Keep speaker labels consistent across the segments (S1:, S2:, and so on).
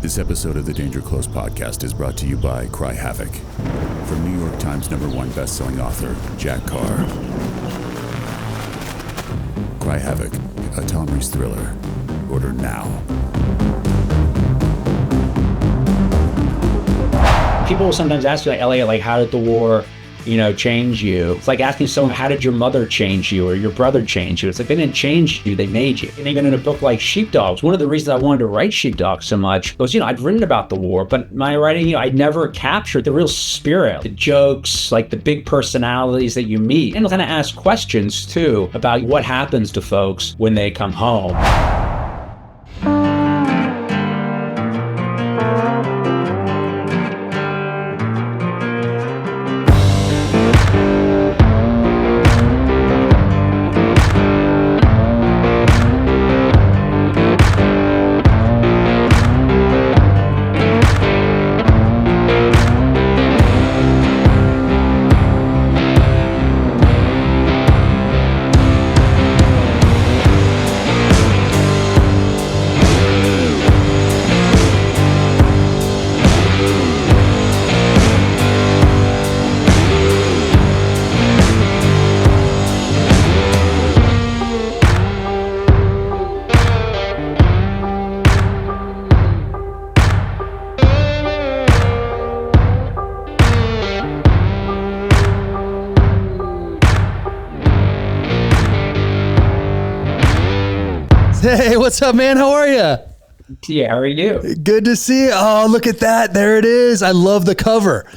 S1: This episode of the Danger Close podcast is brought to you by Cry Havoc. From New York Times #1 bestselling author, Jack Carr. Cry Havoc, a Tom Reese thriller. Order now.
S2: People will sometimes ask you, like, Elliot, like, how did the war, change you? It's like asking someone, how did your mother change you or your brother change you? It's like, they didn't change you, they made you. And even in a book like Sheepdogs, one of the reasons I wanted to write Sheepdogs so much was, I'd written about the war, but my writing, I'd never captured the real spirit, the jokes, like the big personalities that you meet, and kind of ask questions too about what happens to folks when they come home.
S3: Hey, what's up, man? How are you?
S2: Yeah, how are you?
S3: Good to see you. Oh, look at that. There it is. I love the cover.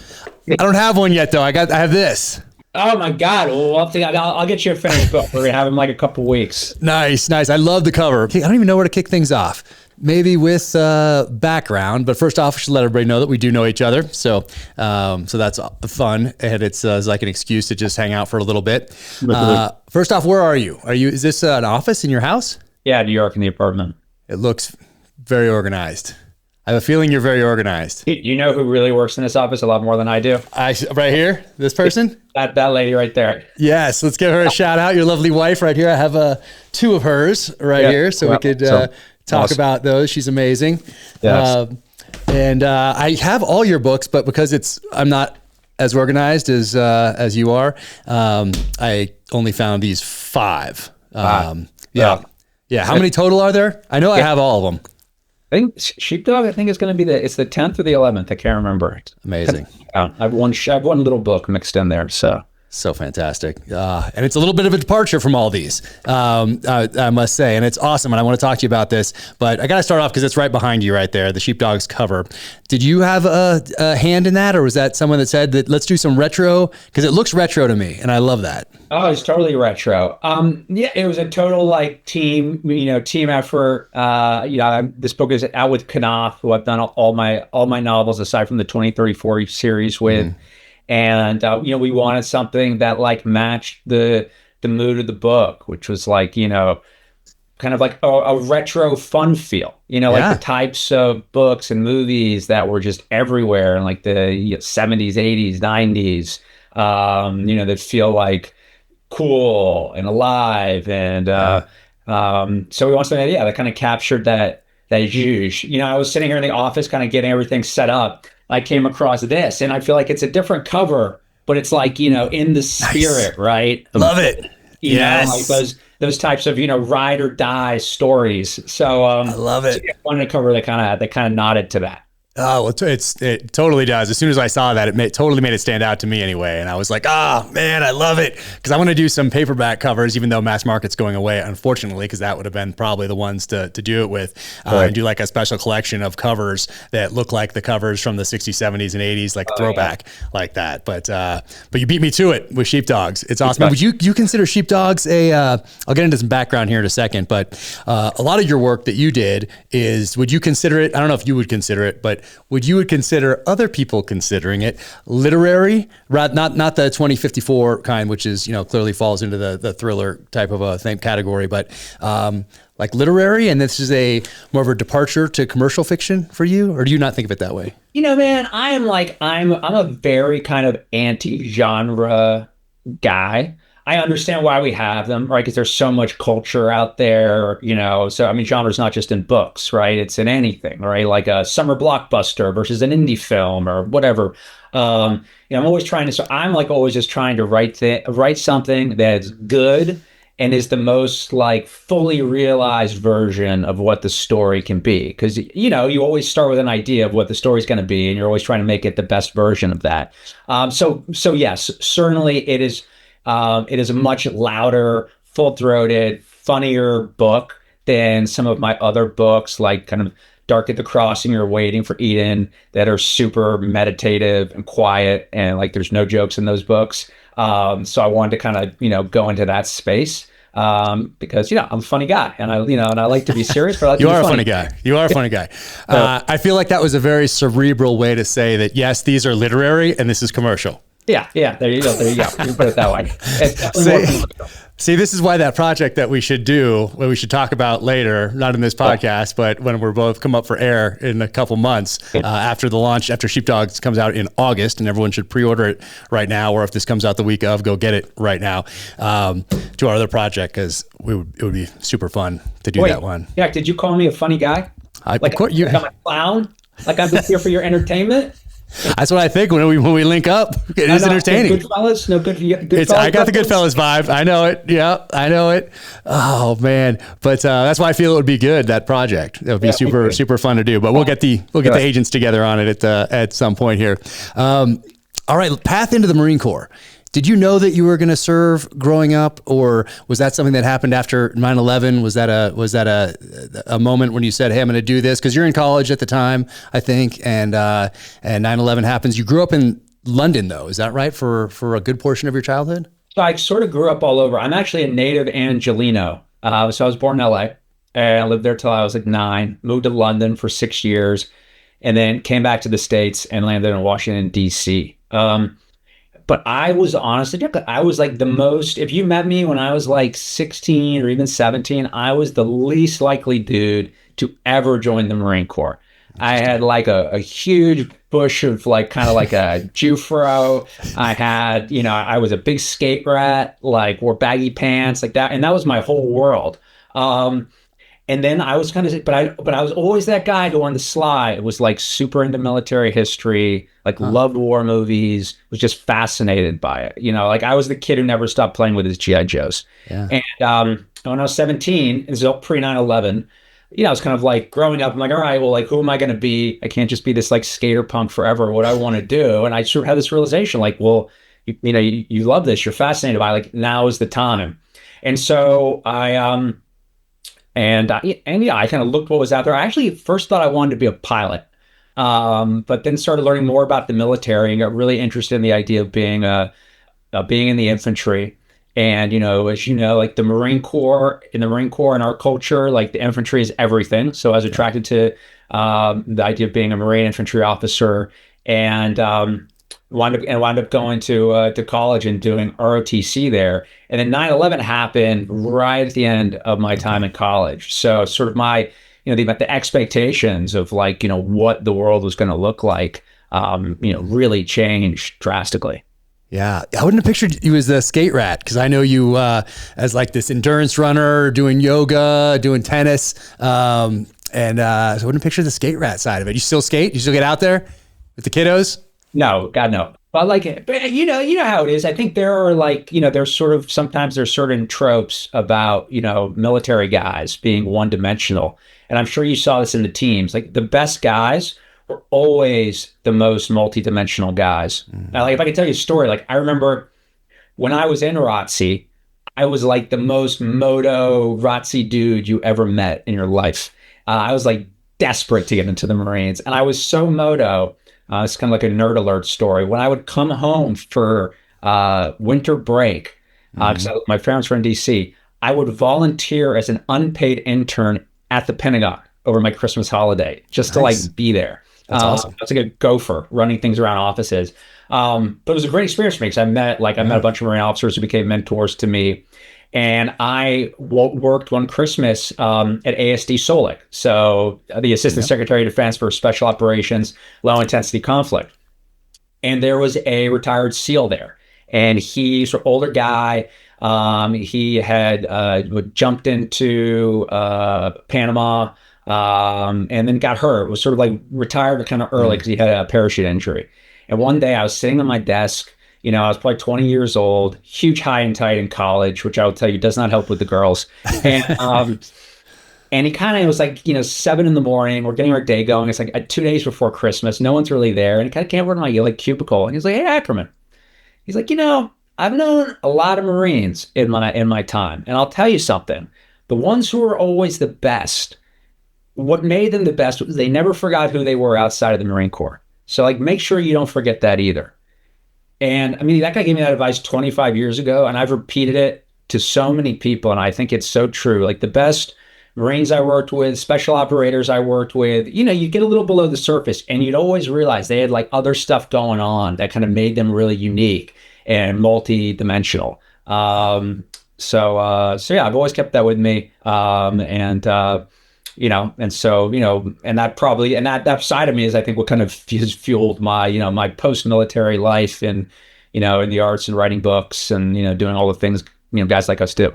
S3: I don't have one yet, though. I have this.
S2: Oh, my God. Well, I'll get you a finished book. We're going to have them like a couple weeks.
S3: Nice. I love the cover. I don't even know where to kick things off. Maybe with background, but first off, we should let everybody know that we do know each other. So that's fun, and it's like an excuse to just hang out for a little bit. First off, where are you? Is this an office in your house?
S2: Yeah, New York in the apartment.
S3: It looks very organized. I have a feeling you're very organized.
S2: You know who really works in this office a lot more than I do?
S3: Right here? This person?
S2: That lady right there.
S3: Yes, let's give her a shout out. Your lovely wife right here. I have two of hers here, so we could talk about those. She's amazing. Yes. And I have all your books, but because I'm not as organized as you are, I only found these 5. Yeah. How many total are there? I know I have all of them.
S2: I think Sheepdog, is going to be it's the 10th or the 11th. I can't remember.
S3: Amazing.
S2: I have one little book mixed in there.
S3: So fantastic. And it's a little bit of a departure from all these, I must say. And it's awesome. And I want to talk to you about this. But I got to start off because it's right behind you right there, the Sheepdogs cover. Did you have a hand in that? Or was that someone that said that let's do some retro? Because it looks retro to me. And I love that.
S2: Oh, it's totally retro. Yeah, it was a total team effort. This book is out with Najaf, who I've done all my novels aside from the 2034 series with. And, we wanted something that matched the mood of the book, which was kind of like a retro fun feel, like the types of books and movies that were just everywhere in the 70s, 80s, 90s, that feel cool and alive. And so we wanted something that kind of captured that zhuzh. I was sitting here in the office kind of getting everything set up. I came across this, and I feel like it's a different cover, but it's in the spirit, right?
S3: Love it.
S2: Yes. Those types of ride or die stories. So
S3: I love it.
S2: So I wanted a cover that kind of nodded to that.
S3: Oh, well, it totally does. As soon as I saw that, it totally made it stand out to me anyway. And I was like, man, I love it. Because I want to do some paperback covers, even though mass market's going away, unfortunately, because that would have been probably the ones to do it with. And do a special collection of covers that look like the covers from the 60s, 70s, and 80s, throwback like that. But you beat me to it with Sheepdogs. It's awesome. Would you consider Sheepdogs I'll get into some background here in a second, but a lot of your work that you did would you consider it, I don't know if you would consider it, but would you consider other people considering it literary, not the 2054 kind, which is clearly falls into the thriller type of a thing category, but literary, and this is more of a departure to commercial fiction for you, or do you not think of it that way?
S2: Man, I'm a very kind of anti-genre guy. I understand why we have them, right? Because there's so much culture out there, So, I mean, genre's not just in books, right? It's in anything, right? Like a summer blockbuster versus an indie film or whatever. I'm always trying to, so I'm like always just trying to write something that's good and is the most like fully realized version of what the story can be. Because, you always start with an idea of what the story's going to be, and you're always trying to make it the best version of that. So yes, certainly it is a much louder, full-throated, funnier book than some of my other books, like kind of Dark at the Crossing or Waiting for Eden, that are super meditative and quiet, and like there's no jokes in those books. So I wanted to kind of, go into that space because, I'm a funny guy, and I like to be serious, but I like
S3: You
S2: to be
S3: are a
S2: funny.
S3: funny guy. You are a funny guy. I feel like that was a very cerebral way to say that, yes, these are literary and this is commercial.
S2: Yeah. There you go. You can put it that way. It's definitely more commercial.
S3: See, this is why that project that we should do, what we should talk about later, not in this podcast, but when we're both come up for air in a couple months after the launch, after Sheepdogs comes out in August, and everyone should pre-order it right now, or if this comes out the week of, go get it right now, to our other project, because it would be super fun to do that one.
S2: Yeah, did you call me a funny guy?
S3: Of course,
S2: I'm a clown? Like I'm just here for your entertainment?
S3: That's what I think when we link up. It is entertaining.
S2: Goodfellas? No good.
S3: I got the Goodfellas vibe. I know it. Yeah, I know it. Oh man, but that's why I feel it would be good. That project. It would be super fun to do. But we'll get the agents together on it at some point here. All right, path into the Marine Corps. Did you know that you were going to serve growing up, or was that something that happened after 9/11? Was that a moment when you said, "Hey, I'm going to do this"? Because you're in college at the time, I think, and 9/11 happens. You grew up in London, though, is that right? For a good portion of your childhood.
S2: So I sort of grew up all over. I'm actually a native Angelino. So I was born in LA, and I lived there till I was like 9. Moved to London for 6 years, and then came back to the States and landed in Washington D.C. But I was honestly, I was like the most, if you met me when I was like 16 or even 17, I was the least likely dude to ever join the Marine Corps. I had like a huge bush of like kind of like a Jufro. I had, I was a big skate rat, like wore baggy pants like that. And that was my whole world. And then I was kind of, but I was always that guy who on the sly was like super into military history, like loved war movies, was just fascinated by it. Like I was the kid who never stopped playing with his G.I. Joes. Yeah. And when I was 17, this is all pre 9/11, I was kind of like growing up. I'm like, all right, well, like, who am I going to be? I can't just be this like skater punk forever. What I want to do. And I sort of had this realization, like, well, you love this. You're fascinated by it. Like, now is the time. And so I kind of looked what was out there. I actually first thought I wanted to be a pilot, but then started learning more about the military and got really interested in the idea of being in the infantry. And, as you know, like in the Marine Corps and our culture, like the infantry is everything. So I was attracted to the idea of being a Marine infantry officer, and wound up going to college and doing ROTC there. And then 9/11 happened right at the end of my time in college. So sort of my, the expectations of like, what the world was going to look like, really changed drastically.
S3: Yeah, I wouldn't have pictured you as a skate rat, because I know you as like this endurance runner, doing yoga, doing tennis, so I wouldn't picture the skate rat side of it. You still skate? You still get out there with the kiddos?
S2: No, God, no. But like, but you know how it is. I think there are like, sometimes there's certain tropes about, military guys being one-dimensional. And I'm sure you saw this in the teams. Like the best guys were always the most multi-dimensional guys. Now, like if I could tell you a story, like I remember when I was in ROTC, I was like the most moto ROTC dude you ever met in your life. I was like desperate to get into the Marines, and I was so moto. It's kind of like a nerd alert story. When I would come home for winter break, because my parents were in DC, I would volunteer as an unpaid intern at the Pentagon over my Christmas holiday, just to like be there.
S3: That's awesome.
S2: I was like a gopher running things around offices. But it was a great experience for me because I met a bunch of Marine officers who became mentors to me. And I worked one Christmas at ASD Solic, so the Assistant Secretary of Defense for Special Operations, Low Intensity Conflict. And there was a retired SEAL there, and he's an older guy. He had jumped into Panama and then got hurt. Was sort of like retired kind of early because he had a parachute injury. And one day I was sitting on my desk. I was probably 20 years old, huge high and tight in college, which I will tell you does not help with the girls. And he kind of was like, 7 a.m. We're getting our day going. It's like 2 days before Christmas. No one's really there. And he kind of came over to my cubicle. And he's like, "Hey, Ackerman." He's like, "I've known a lot of Marines in my time. And I'll tell you something. The ones who were always the best, what made them the best was they never forgot who they were outside of the Marine Corps. So make sure you don't forget that either." And that guy gave me that advice 25 years ago. And I've repeated it to so many people. And I think it's so true. The best Marines I worked with, special operators I worked with, you get a little below the surface and you'd always realize they had other stuff going on that kind of made them really unique and multi-dimensional. So I've always kept that with me. And that side of me is, I think, what kind of has fueled my, my post-military life and, in the arts and writing books and, doing all the things, guys like us do.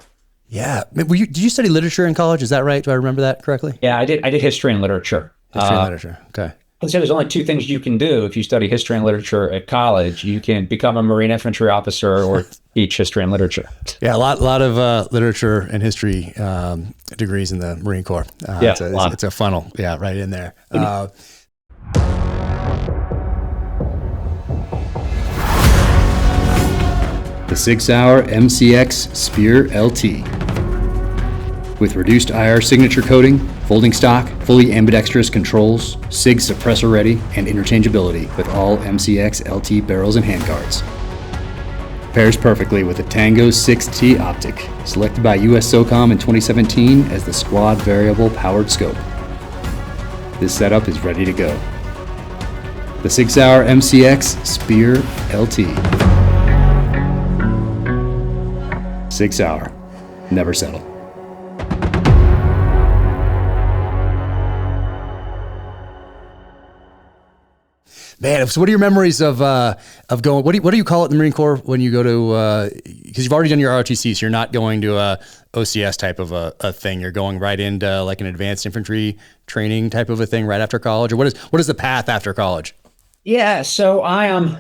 S3: Yeah. Did you study literature in college? Is that right? Do I remember that correctly?
S2: Yeah, I did history and literature.
S3: History and literature. Okay.
S2: I'd say there's only two things you can do if you study history and literature at college. You can become a Marine infantry officer or teach history and literature.
S3: Yeah, a lot of literature and history degrees in the Marine Corps. It's a funnel. Yeah, right in there.
S4: The 6 Hour MCX Spear LT. With reduced IR signature coating, folding stock, fully ambidextrous controls, SIG suppressor ready, and interchangeability with all MCX LT barrels and handguards. Pairs perfectly with the Tango 6T optic, selected by US SOCOM in 2017 as the squad variable powered scope. This setup is ready to go. The 6 Hour MCX Spear LT. 6 Hour. Never settle.
S3: Man, so what are your memories of going? What do you call it in the Marine Corps when you go to? Because you've already done your ROTC, so you're not going to a OCS type of a thing. You're going right into an advanced infantry training type of a thing right after college. Or what is the path after college?
S2: Yeah, so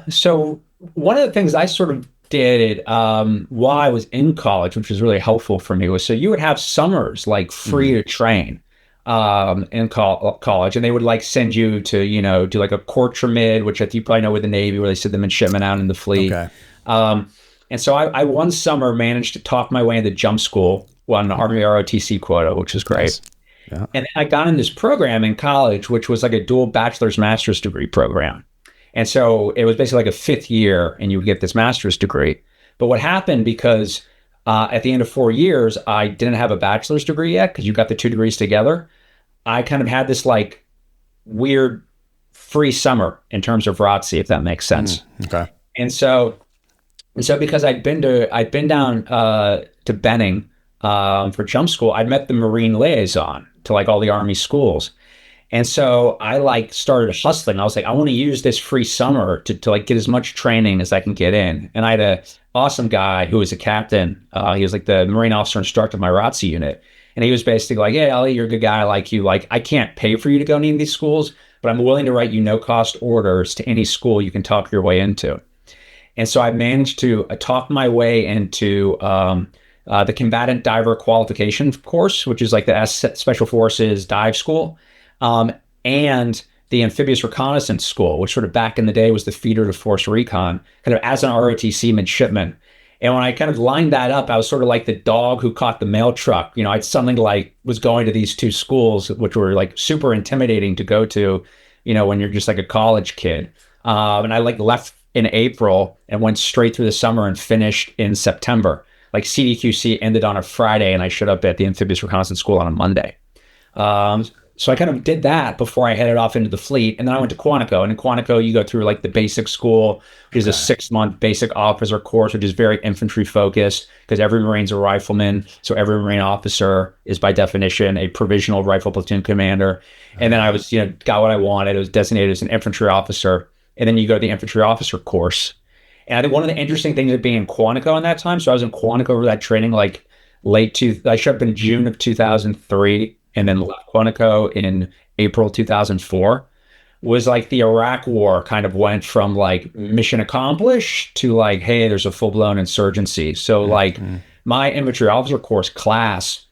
S2: so one of the things I sort of did while I was in college, which was really helpful for me, was so you would have summers free to train in college, and they would send you to do a Courtre mid, which I think you probably know with the Navy, where they send the midshipmen out in the fleet.
S3: Okay.
S2: And so I one summer managed to talk my way into jump school on an Army ROTC quota, which was great.
S3: Nice. Yeah.
S2: And I got in this program in college, which was a dual bachelor's master's degree program. And so it was basically a 5th year and you would get this master's degree. But what happened, because at the end of 4 years, I didn't have a bachelor's degree yet because you got the 2 degrees together. I kind of had this weird free summer in terms of ROTC, if that makes sense.
S3: Okay.
S2: And so because I'd been down to Benning for jump school, I'd met the Marine liaison to all the Army schools. And so I started hustling. I was I want to use this free summer to get as much training as I can get in. And I had an awesome guy who was a captain. He was the Marine officer instructor of my ROTC unit. And he was basically "Hey, Elliot, you're a good guy. I like you. I can't pay for you to go to any of these schools, but I'm willing to write you no-cost orders to any school you can talk your way into." And so I managed to talk my way into the Combatant Diver Qualification course, which is the Special Forces dive school. And the Amphibious Reconnaissance School, which sort of back in the day was the feeder to Force Recon, kind of as an ROTC midshipman. And when I kind of lined that up, I was sort of the dog who caught the mail truck. I'd suddenly was going to these 2 schools, which were super intimidating to go to, when you're just a college kid. And I left in April and went straight through the summer and finished in September. CDQC ended on a Friday and I showed up at the Amphibious Reconnaissance School on a Monday. So I kind of did that before I headed off into the fleet. And then I went to Quantico. And in Quantico, you go through the basic school, which is a 6-month basic officer course, which is very infantry focused because every Marine's a rifleman. So every Marine officer is by definition a provisional rifle platoon commander. And then I was, got what I wanted. I was designated as an infantry officer. And then you go to the infantry officer course. And I think one of the interesting things of being in Quantico in that time, so I was in Quantico for that training, like I showed up in June of 2003 and then left Quantico in April 2004, was like the Iraq war kind of went from like mission accomplished to like, hey, there's a full-blown insurgency. So like my infantry officer course class,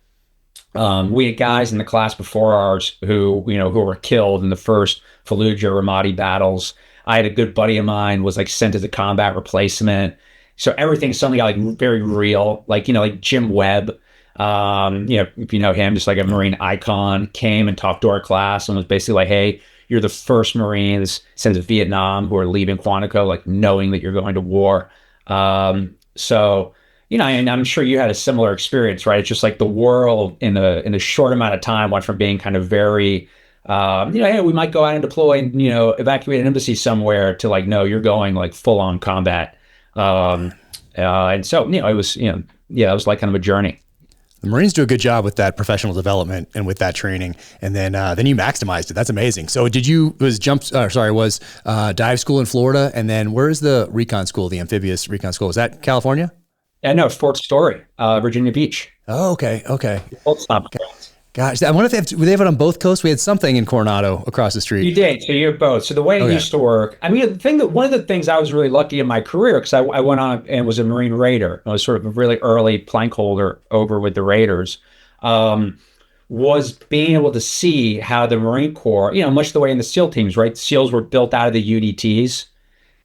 S2: we had guys in the class before ours who were killed in the first Fallujah, Ramadi battles. I had a good buddy of mine was like sent as a combat replacement. So everything suddenly got like very real. Like, like Jim Webb, if you know him, just like a Marine icon, came and talked to our class and was basically like, hey, you're the first Marines since Vietnam who are leaving Quantico, like knowing that you're going to war. So, and I'm sure you had a similar experience, right? It's just like the world in a short amount of time went from being kind of very, hey, we might go out and deploy and, evacuate an embassy somewhere to like, no, you're going like full on combat. And so, it was, it was like kind of a journey.
S3: The Marines do a good job with that professional development and with that training, and then you maximized it. That's amazing. So was dive school in Florida, and then where's the recon school, the amphibious recon school? Is that California?
S2: Yeah, no, Fort Story, Virginia Beach.
S3: Oh, okay.
S2: Both stop.
S3: Gosh, I wonder if they have it on both coasts. We had something in Coronado across the street.
S2: You did. So you have both. So the way it used to work, I mean, one of the things I was really lucky in my career, because I went on and was a Marine Raider. I was sort of a really early plank holder over with the Raiders, was being able to see how the Marine Corps, much the way in the SEAL teams, right? SEALs were built out of the UDTs.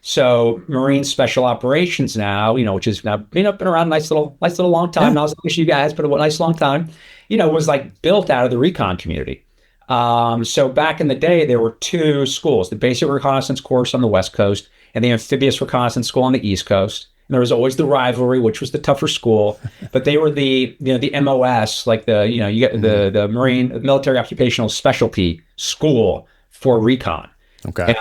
S2: So Marine Special Operations now, which has now been around a nice little long time. Not as long as you guys, but a nice long time, was like built out of the recon community. So back in the day, there were two schools, the basic reconnaissance course on the West Coast and the amphibious reconnaissance school on the East Coast. And there was always the rivalry, which was the tougher school, but they were the MOS, like you get the Marine Military Occupational Specialty School for recon.
S3: Okay.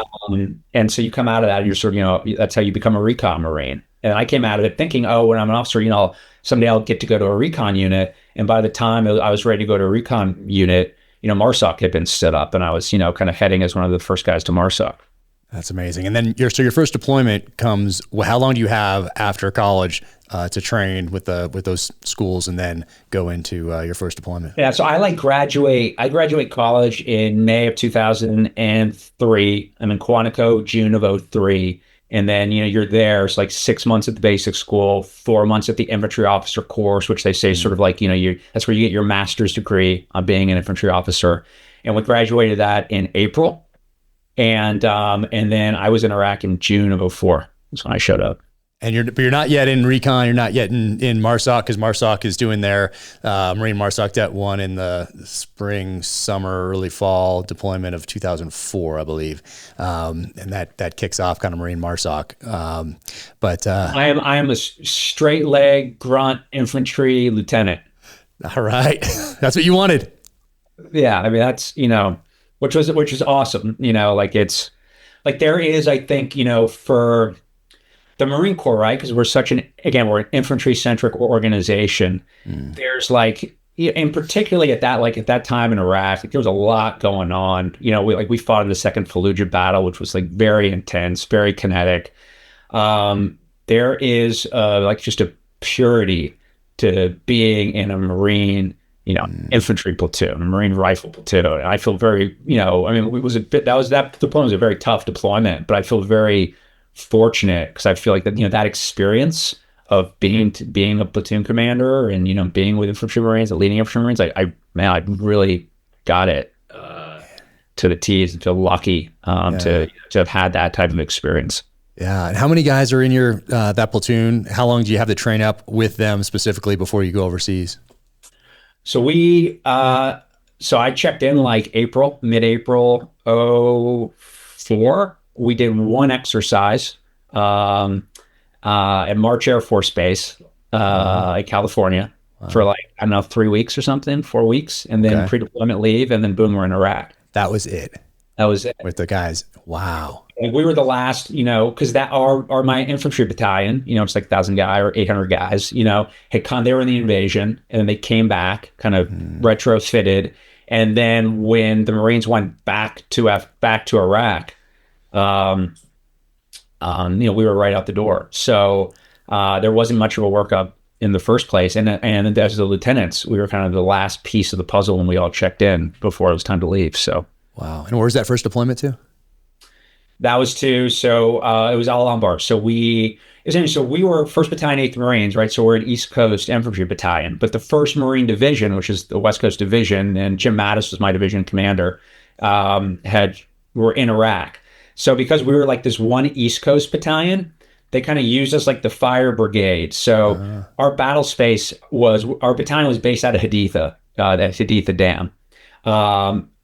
S2: And so you come out of that, and you're sort of, that's how you become a recon Marine. And I came out of it thinking, oh, when I'm an officer, someday I'll get to go to a recon unit. And by the time I was ready to go to a recon unit, MARSOC had been stood up, and I was, kind of heading as one of the first guys to MARSOC.
S3: That's amazing. And then your first deployment comes. Well, how long do you have after college to train with those schools, and then go into your first deployment?
S2: Yeah, so I graduate college in May of 2003. I'm in Quantico, June of 2003. And then, you're there. It's like 6 months at the basic school, 4 months at the infantry officer course, which they say sort of like, that's where you get your master's degree on being an infantry officer. And we graduated that in April. And then I was in Iraq in June of 2004. That's when I showed up.
S3: And you're not yet in recon. You're not yet in MARSOC, because MARSOC is doing their Marine MARSOC Det 1 in the spring, summer, early fall deployment of 2004, I believe. And that kicks off kind of Marine MARSOC. But
S2: I am a straight leg grunt infantry lieutenant.
S3: All right, that's what you wanted.
S2: Yeah, I mean that's which is awesome. It's like there is, I think, for the Marine Corps, right? Because we're an infantry-centric organization. There's like, and particularly at that time in Iraq, like there was a lot going on. We fought in the second Fallujah battle, which was like very intense, very kinetic. There is like just a purity to being in a Marine, infantry platoon, a Marine rifle platoon. And I feel very, that deployment was a very tough deployment, but I feel very fortunate because I feel like that that experience of being a platoon commander and being with infantry Marines, leading infantry Marines, I really got it to the T's and feel lucky to have had that type of experience.
S3: Yeah, and how many guys are in your that platoon? How long do you have to train up with them specifically before you go overseas?
S2: So I checked in like mid-April 2004. We did one exercise at March Air Force Base in California for like, 3 weeks or something, 4 weeks, and then pre-deployment leave, and then boom, we're in Iraq.
S3: That was it. With the guys. Wow.
S2: And we were the last, because my infantry battalion, it's like 1,000 guy or 800 guys, they were in the invasion, and then they came back, kind of retrofitted, and then when the Marines went back to Iraq, we were right out the door. So there wasn't much of a workup in the first place. And as the lieutenants, we were kind of the last piece of the puzzle when we all checked in before it was time to leave. So
S3: wow. And where's that first deployment to?
S2: that was so it was Al Anbar. So we were 1st Battalion, 8th Marines, right? So we're an East Coast Infantry Battalion. But the 1st Marine Division, which is the West Coast Division, and Jim Mattis was my division commander, were in Iraq. So because we were like this one East Coast battalion, they kind of used us like the fire brigade. So our battle space our battalion was based out of Haditha, the Haditha Dam.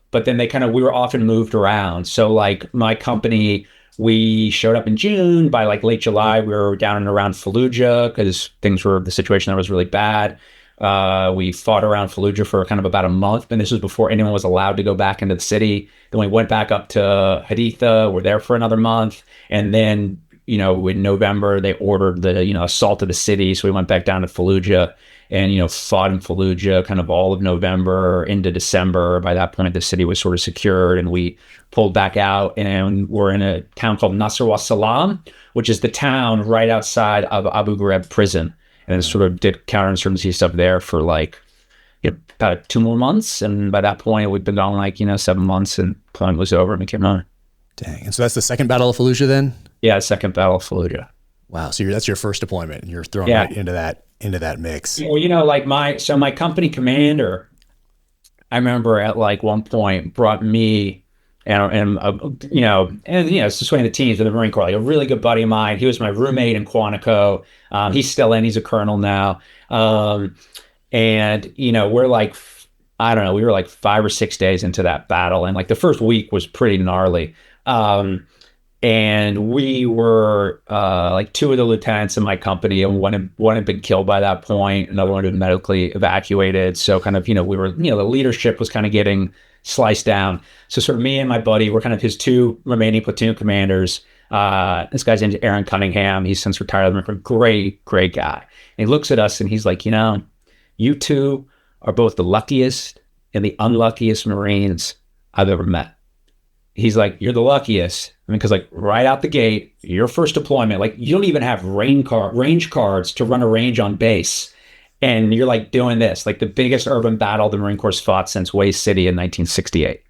S2: But then we were often moved around. So like my company, we showed up in June. By like late July, we were down and around Fallujah because the situation there was really bad. We fought around Fallujah for kind of about a month, and this was before anyone was allowed to go back into the city. Then we went back up to Haditha. We're there for another month. And then, in November, they ordered the, assault of the city. So we went back down to Fallujah and, fought in Fallujah kind of all of November into December. By that point, the city was sort of secured, and we pulled back out, and we're in a town called Nasr wa Salam, which is the town right outside of Abu Ghraib prison. And sort of did counterinsurgency stuff there for like about 2 more months. And by that point, we'd been gone 7 months, and plan was over, and we came home.
S3: Dang. And so that's the second Battle of Fallujah then?
S2: Yeah, second Battle of Fallujah.
S3: Wow. So that's your first deployment, and you're thrown right into that mix.
S2: Well, my company commander, I remember at like one point brought me it's just one of the teams of the Marine Corps, like a really good buddy of mine. He was my roommate in Quantico. He's still in, he's a colonel now. We're like, I don't know, we were like 5 or 6 days into that battle. And like the first week was pretty gnarly. And we were like 2 of the lieutenants in my company, and one had been killed by that point. Another one had been medically evacuated. So kind of, we were, the leadership was kind of getting sliced down. So sort of me and my buddy were kind of his 2 remaining platoon commanders. This guy's named Aaron Cunningham. He's since retired. Great guy. And he looks at us and he's like, you 2 are both the luckiest and the unluckiest Marines I've ever met. He's like, you're the luckiest. Because like right out the gate, your first deployment, like you don't even have range cards to run a range on base. And you're like doing this, like the biggest urban battle the Marine Corps fought since Waste City in 1968.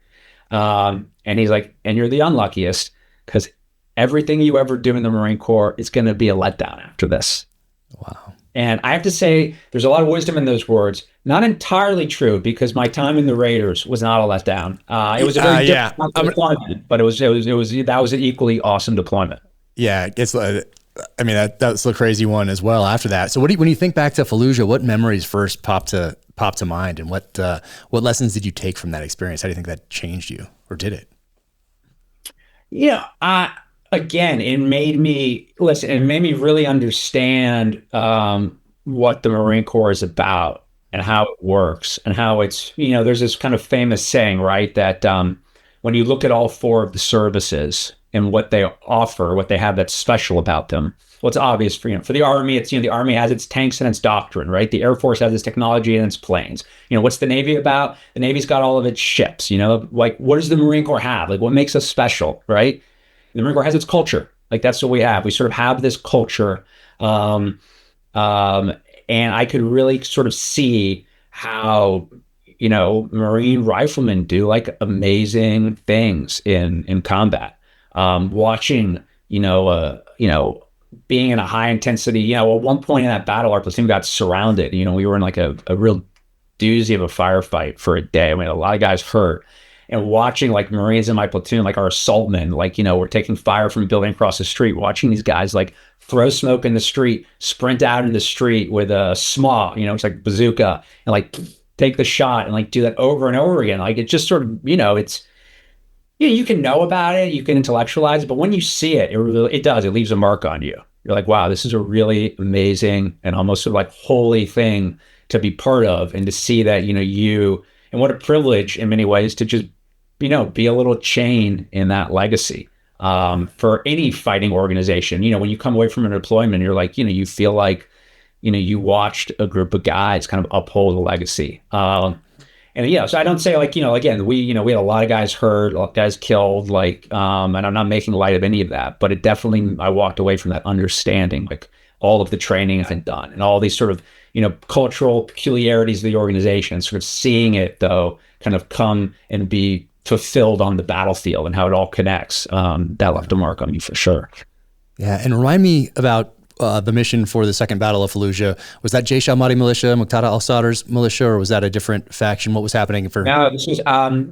S2: And he's like, and you're the unluckiest because everything you ever do in the Marine Corps is going to be a letdown after this. Wow. And I have to say, there's a lot of wisdom in those words. Not entirely true, because my time in the Raiders was not a letdown. It was a very different deployment, but that was an equally awesome deployment.
S3: Yeah, it's that's the crazy one as well after that. So when you think back to Fallujah, what memories first pop to mind, and what lessons did you take from that experience? How do you think that changed you, or did it?
S2: Again, it made me really understand what the Marine Corps is about and how it works, and how it's, there's this kind of famous saying, right, that when you look at all 4 of the services and what they offer, what they have that's special about them, well, it's obvious for the Army. It's, the Army has its tanks and its doctrine, right? The Air Force has its technology and its planes. What's the Navy about? The Navy's got all of its ships. Like, what does the Marine Corps have? Like, what makes us special, right? The Marine Corps has its culture. Like, that's what we have. We sort of have this culture. And I could really sort of see how, Marine riflemen do like amazing things in combat. Watching, being in a high intensity, at one point in that battle, our platoon got surrounded. We were in like a real doozy of a firefight for a day. A lot of guys hurt. And watching like Marines in my platoon, like our assaultmen, like, we're taking fire from a building across the street, watching these guys like throw smoke in the street, sprint out in the street with a SMAW, it's like bazooka, and like take the shot and like do that over and over again. Like, it just sort of, it's, you can know about it, you can intellectualize it, but when you see it, it leaves a mark on you. You're like, wow, this is a really amazing and almost sort of like holy thing to be part of, and to see that, and what a privilege in many ways to just, be a little chain in that legacy. For any fighting organization, when you come away from a deployment, you're like, you feel like, you watched a group of guys kind of uphold a legacy. And And so I don't say like, again, we had a lot of guys hurt, a lot of guys killed, like, and I'm not making light of any of that, but it definitely, I walked away from that understanding, like all of the training has been done and all these sort of, cultural peculiarities of the organization, sort of seeing it though, kind of come and be fulfilled on the battlefield and how it all connects. That left a mark on me for sure.
S3: Yeah. And remind me about the mission for the Second Battle of Fallujah. Was that Jaish al-Mahdi militia, Muqtada al-Sadr's militia, or was that a different faction? What was happening for?
S2: No, this was,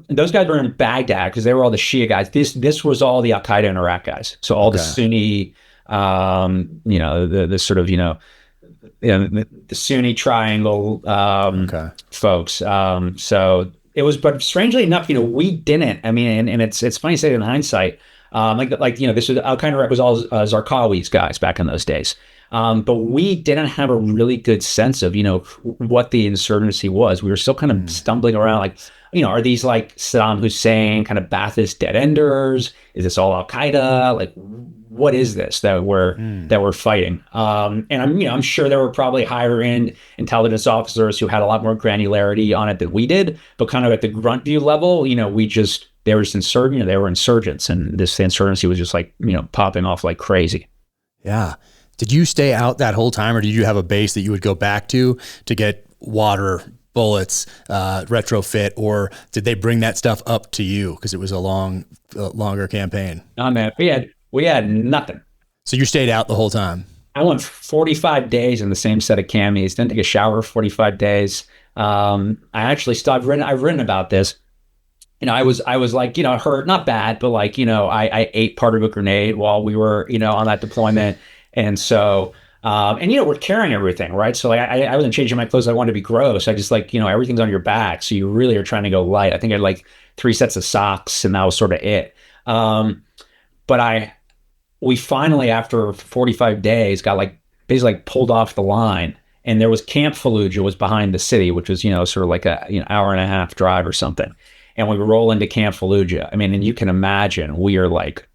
S2: those guys were in Baghdad because they were all the Shia guys. This was all the Al-Qaeda in Iraq guys. So all the Sunni, the sort of, the Sunni triangle folks. So it was, but strangely enough, we didn't. I mean, and it's funny to say it in hindsight. This was Al-Qaeda was all Zarqawi's guys back in those days. But we didn't have a really good sense of, what the insurgency was. We were still kind of stumbling around like, are these like Saddam Hussein kind of Ba'athist dead enders? Is this all Al-Qaeda? Like, what is this that we're fighting? And I'm sure there were probably higher end intelligence officers who had a lot more granularity on it than we did, but kind of at the grunt view level, they were insurgents, and this insurgency was just like, popping off like crazy.
S3: Yeah. Did you stay out that whole time, or did you have a base that you would go back to get water, bullets, retrofit, or did they bring that stuff up to you because it was a longer campaign?
S2: No, man, we had nothing.
S3: So you stayed out the whole time?
S2: I went 45 days in the same set of camis. Didn't take a shower for 45 days. I actually I've written about this. I was like, hurt, not bad, but like, I ate part of a grenade while we were, on that deployment. And so, we're carrying everything, right? So like, I wasn't changing my clothes. I wanted to be gross. I just like, everything's on your back. So you really are trying to go light. I think I had like 3 sets of socks and that was sort of it. But we finally, after 45 days, got like basically like pulled off the line. And there was Camp Fallujah was behind the city, which was, sort of like a, hour and a half drive or something. And we roll into Camp Fallujah. I mean, and you can imagine we are like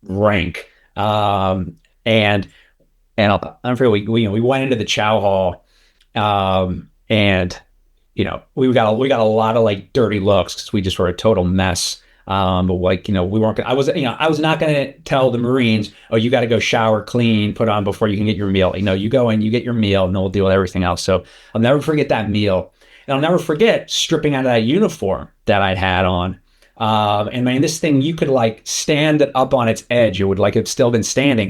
S2: rank. And I'm afraid we went into the chow hall, and we got a lot of like dirty looks because we just were a total mess. But like we weren't. I was not going to tell the Marines, oh, you got to go shower, clean, put on before you can get your meal. You go in, you get your meal, and then we'll deal with everything else. So I'll never forget that meal. And I'll never forget stripping out of that uniform that I'd had on. And man, this thing, you could like stand it up on its edge. It would like have still been standing.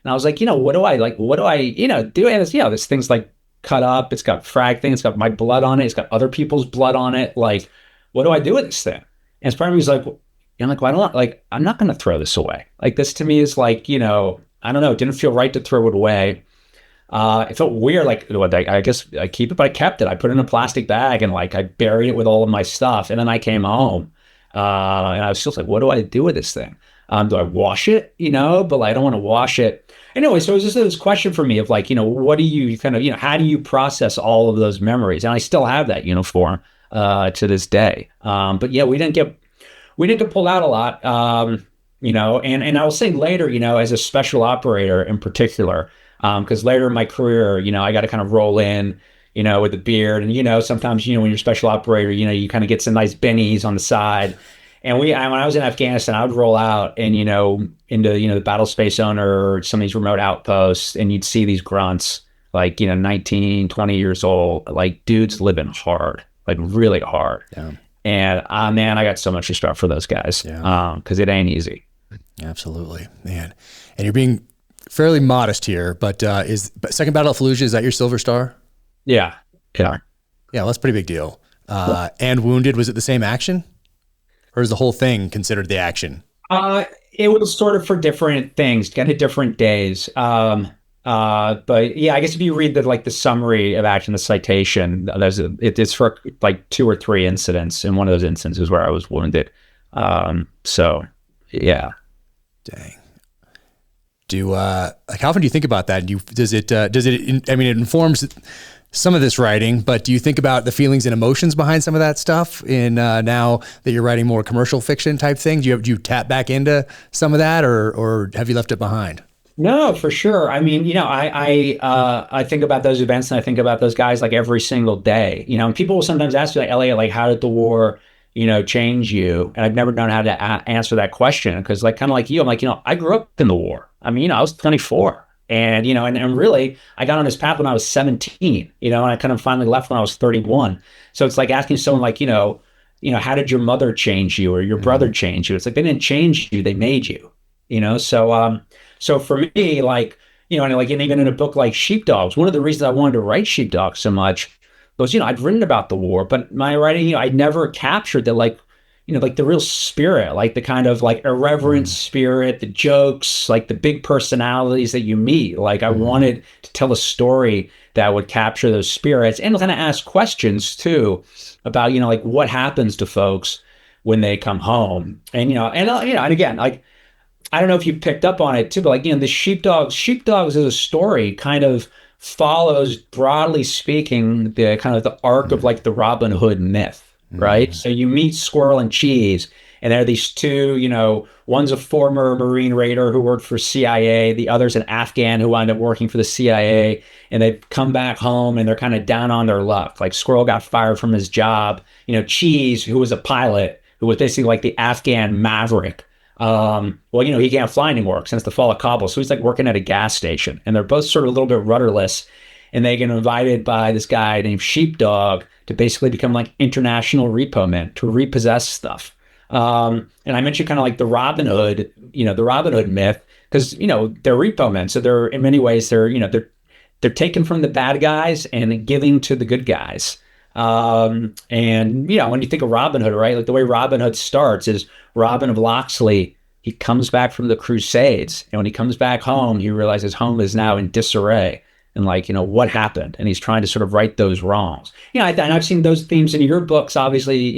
S2: And I was like, what do I do? And this thing's like cut up. It's got frag thing. It's got my blood on it. It's got other people's blood on it. Like, what do I do with this thing? And it's part of me was like, I'm not going to throw this away. Like, this to me is like, I don't know. It didn't feel right to throw it away. It felt weird. Like, I guess I keep it, but I kept it. I put it in a plastic bag and like I buried it with all of my stuff. And then I came home, and I was just like, what do I do with this thing? Do I wash it? But like, I don't want to wash it. Anyway, so it was just this question for me of like, what do you kind of, how do you process all of those memories? And I still have that uniform to this day. But yeah, we didn't get pulled out a lot. And I will say later, as a special operator in particular, because later in my career, I got to kind of roll in, with the beard, and sometimes when you're a special operator, you kind of get some nice bennies on the side. And when I was in Afghanistan, I would roll out and, into, the battle space owner or some of these remote outposts, and you'd see these grunts, like, 19, 20 years old, like dudes living hard, like really hard. Yeah. And man, I got so much respect for those guys, because it ain't easy.
S3: Absolutely, man. And you're being fairly modest here, but is Second Battle of Fallujah, is that your Silver Star?
S2: Yeah.
S3: Yeah, well, that's a pretty big deal. And Wounded, was it the same action? Or is the whole thing considered the action?
S2: It was sort of for different things, kind of different days. But yeah, I guess if you read the summary of action, the citation, it's for like 2 or 3 incidents, and one of those instances where I was wounded. So yeah.
S3: Dang. How often do you think about that? It informs some of this writing, but do you think about the feelings and emotions behind some of that stuff in now that you're writing more commercial fiction type things? Do you tap back into some of that, or have you left it behind?
S2: No, for sure. I mean, I think about those events and I think about those guys like every single day. And people will sometimes ask me, like, Elliot, like, how did the war, change you? And I've never known how to answer that question because, like, kind of like you, I'm like, I grew up in the war. I mean, I was 24, and and really, I got on this path when I was 17. And I kind of finally left when I was 31. So it's like asking someone, like, how did your mother change you or your brother change you? It's like they didn't change you; they made you. So for me, like, and even in a book like Sheepdogs, one of the reasons I wanted to write Sheepdogs so much was, I'd written about the war, but my writing, I never captured the, like, like the real spirit, like the kind of like irreverent spirit, the jokes, like the big personalities that you meet. Like I wanted to tell a story that would capture those spirits and kind of ask questions too about, like what happens to folks when they come home. And again, like, I don't know if you picked up on it too, but like, the Sheepdogs is a story kind of follows, broadly speaking, the kind of the arc of like the Robin Hood myth, right? So you meet Squirrel and Cheese, and there are these two, one's a former Marine raider who worked for CIA, the other's an Afghan who wound up working for the CIA, and they come back home and they're kind of down on their luck. Like Squirrel got fired from his job, Cheese, who was a pilot, who was basically like the Afghan maverick. He can't fly anymore since the fall of Kabul. So he's like working at a gas station, and they're both sort of a little bit rudderless. And they get invited by this guy named Sheepdog to basically become like international repo men, to repossess stuff. And I mentioned kind of like the Robin Hood myth, because, they're repo men. So they're, in many ways, they're taken from the bad guys and giving to the good guys. And when you think of Robin Hood, right, like the way Robin Hood starts is Robin of Locksley. He comes back from the Crusades, and when he comes back home, he realizes home is now in disarray, and like, what happened, and he's trying to sort of right those wrongs. And I've seen those themes in your books, obviously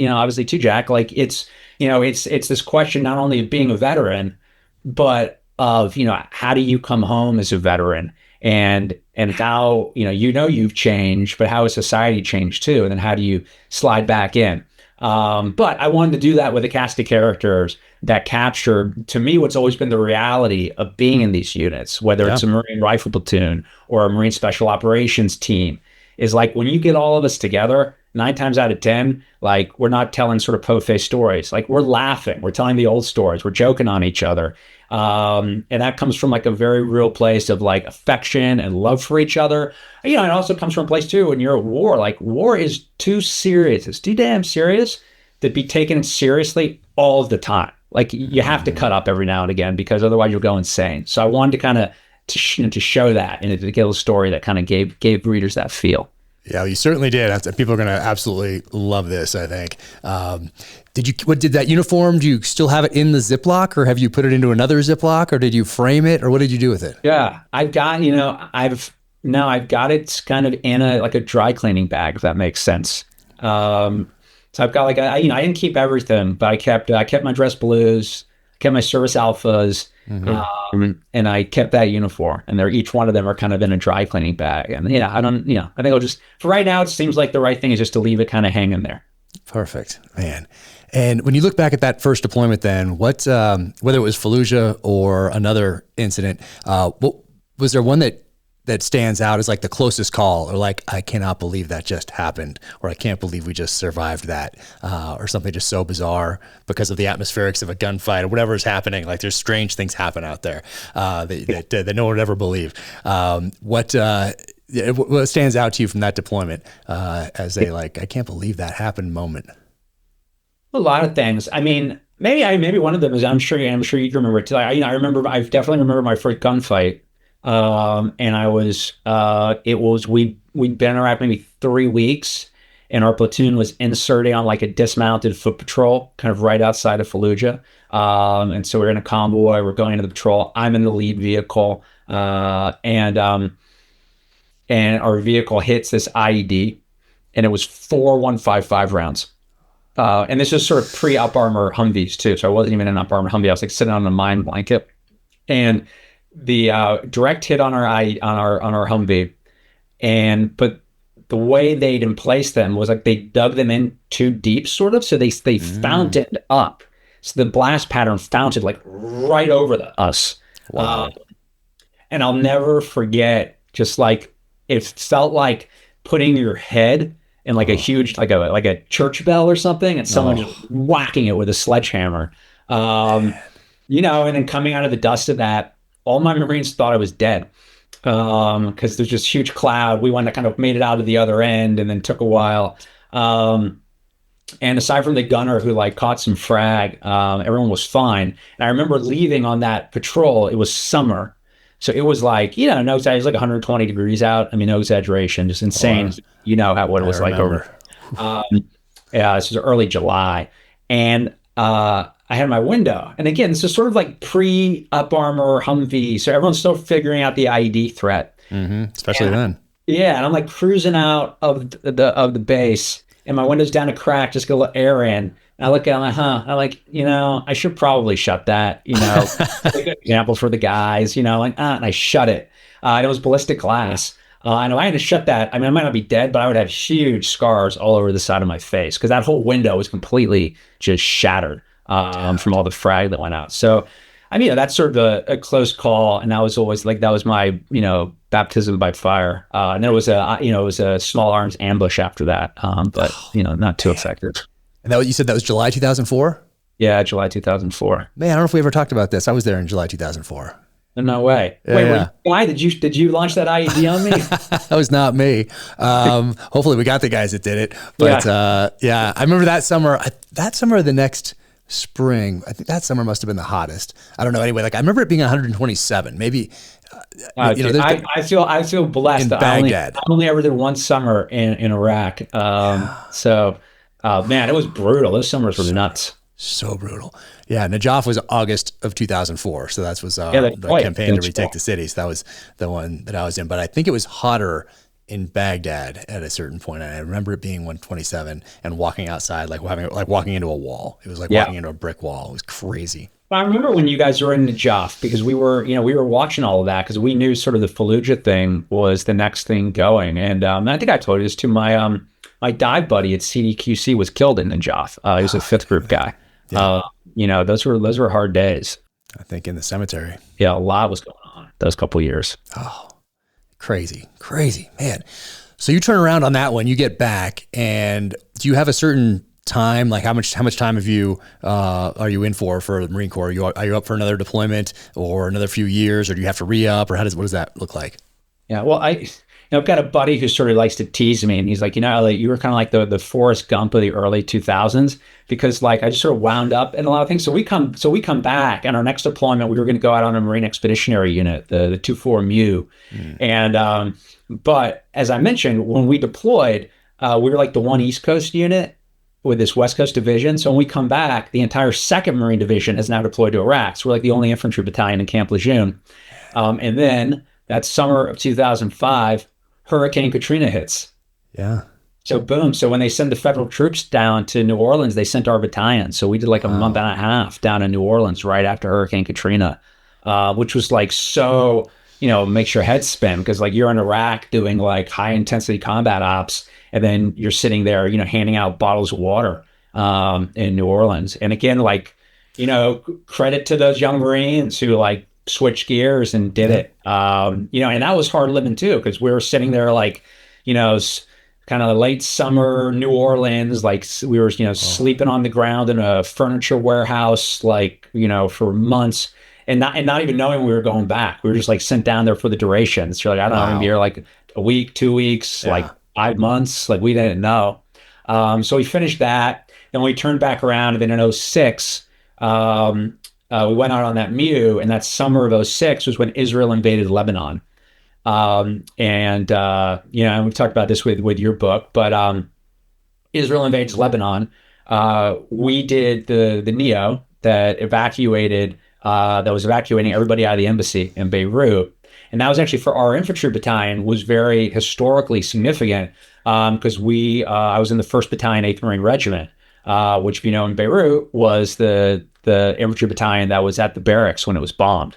S2: too, Jack. Like it's this question not only of being a veteran, but of how do you come home as a veteran, and how you've changed, but how has society changed too, and then how do you slide back in? But I wanted to do that with a cast of characters that captured, to me, what's always been the reality of being in these units, whether it's a Marine Rifle Platoon or a Marine Special Operations team. Is like when you get all of us together, 9 times out of 10, like we're not telling sort of po-faced stories. Like we're laughing, we're telling the old stories, we're joking on each other. And that comes from like a very real place of like affection and love for each other. It also comes from a place too, when you're at war, like war is too serious. It's too damn serious to be taken seriously all of the time. Like you have to cut up every now and again, because otherwise you'll go insane. So I wanted to kind of to show that, and to give a story that kind of gave readers that feel.
S3: Yeah, you certainly did. People are going to absolutely love this, I think. What did that uniform, do you still have it in the Ziploc, or have you put it into another Ziploc, or did you frame it, or what did you do with it?
S2: Yeah, I've got it kind of in a dry cleaning bag, if that makes sense. So I've got I didn't keep everything, but I kept my dress blues, kept my service alphas, and I kept that uniform, and each one of them are kind of in a dry cleaning bag. And I think I'll just, for right now, it seems like the right thing is just to leave it kind of hanging there.
S3: Perfect, man. And when you look back at that first deployment, then what, whether it was Fallujah or another incident, was there one that stands out as like the closest call, or like, I cannot believe that just happened, or I can't believe we just survived that, or something just so bizarre because of the atmospherics of a gunfight or whatever is happening? Like there's strange things happen out there that no one would ever believe. What stands out to you from that deployment as a like, I can't believe that happened moment?
S2: A lot of things. I mean, maybe one of them is, I'm sure you remember it too. I definitely remember my first gunfight. And we'd been around maybe 3 weeks, and our platoon was inserting on like a dismounted foot patrol, kind of right outside of Fallujah. And so we're in a convoy, we're going into the patrol. I'm in the lead vehicle, and our vehicle hits this IED, and it was 4 155 rounds. And this is sort of pre-up armor Humvees too. So I wasn't even in an up armor Humvee. I was like sitting on a mine blanket, and the direct hit on our Humvee, but the way they'd emplaced them was like they dug them in too deep, sort of. So they fountained up. So the blast pattern founted like right over us.
S3: Wow.
S2: And I'll never forget, just like, it felt like putting your head in like a huge, like a church bell or something, and someone just whacking it with a sledgehammer. And then coming out of the dust of that, all my Marines thought I was dead. Because there's this huge cloud. We kind of made it out of the other end, and then took a while. And aside from the gunner who like caught some frag, everyone was fine. And I remember leaving on that patrol. It was summer. So it was like, no exaggeration, it was like 120 degrees out. I mean, no exaggeration, just insane. What it was like over. Yeah, this was early July. And I had my window. And again, this is sort of like pre-Up Armor Humvee. So everyone's still figuring out the IED threat.
S3: Especially then.
S2: Yeah, and I'm like cruising out of the base, and my window's down a crack, just get a little air in. And I look at it, I'm like, I should probably shut that, a good example for the guys, and I shut it. And it was ballistic glass. And if I had to shut that, I mean, I might not be dead, but I would have huge scars all over the side of my face, because that whole window was completely just shattered from all the frag that went out. So, I mean, that's sort of a close call, and that was always like, that was my, baptism by fire. And there was it was a small arms ambush after that, but not too effective.
S3: And you said that was July 2004?
S2: Yeah, July 2004.
S3: Man, I don't know if we ever talked about this. I was there in July 2004.
S2: No way.
S3: Yeah,
S2: Wait, why did you launch that IED on me?
S3: That was not me. Hopefully we got the guys that did it. But I remember that summer. The next spring, I think that summer must have been the hottest. I don't know. Anyway, like I remember it being 127. Maybe.
S2: I feel blessed.
S3: In Baghdad.
S2: I only ever did one summer in Iraq. Man, it was brutal. Those summers were nuts.
S3: So brutal. Yeah, Najaf was August of 2004. So that was the campaign to retake the city. So that was the one that I was in. But I think it was hotter in Baghdad at a certain point. And I remember it being 127 and walking outside, like walking into a wall. It was like walking into a brick wall. It was crazy.
S2: I remember when you guys were in Najaf, because we were watching all of that, because we knew sort of the Fallujah thing was the next thing going. And I think I told you this too. My dive buddy at CDQC was killed in Najaf. He was a fifth group guy. Yeah. Those were hard days.
S3: I think in the cemetery.
S2: Yeah, a lot was going on those couple years.
S3: Oh, crazy, man. So you turn around on that one, you get back, and do you have a certain time? Like how much time have you are you in for the Marine Corps? Are you up for another deployment or another few years, or do you have to re-up, or what does that look like?
S2: Yeah, well, I've got a buddy who sort of likes to tease me, and he's like, Elliot, you were kind of like the Forrest Gump of the early 2000s, because like I just sort of wound up in a lot of things. So we come back, and our next deployment, we were going to go out on a Marine Expeditionary Unit, the 2-4 MEU. And but as I mentioned, when we deployed, we were like the one East Coast unit with this West Coast division. So when we come back, the entire 2nd Marine Division is now deployed to Iraq. So we're like the only infantry battalion in Camp Lejeune. And then that summer of 2005, Hurricane Katrina hits.
S3: Yeah.
S2: So boom. So when they send the federal troops down to New Orleans, they sent our battalion. So we did like a month and a half down in New Orleans right after Hurricane Katrina, which was like so, makes your head spin, because like you're in Iraq doing like high intensity combat ops, and then you're sitting there, handing out bottles of water in New Orleans. And again, like, credit to those young Marines who like switched gears and did it. And that was hard living too, because we were sitting there like, kind of late summer New Orleans, like we were, sleeping on the ground in a furniture warehouse, like, for months, and not even knowing we were going back. We were just like sent down there for the duration. So like, I don't know, I'm gonna be here like a week, 2 weeks, like 5 months, like we didn't know. So we finished that. Then we turned back around, and then in 2006, we went out on that MEU, and that summer of 2006 was when Israel invaded Lebanon. And we've talked about this with your book, but Israel invades Lebanon. We did the NEO that was evacuating everybody out of the embassy in Beirut. And that was actually, for our infantry battalion, was very historically significant, because I was in the 1st Battalion, 8th Marine Regiment, which, in Beirut was the infantry battalion that was at the barracks when it was bombed.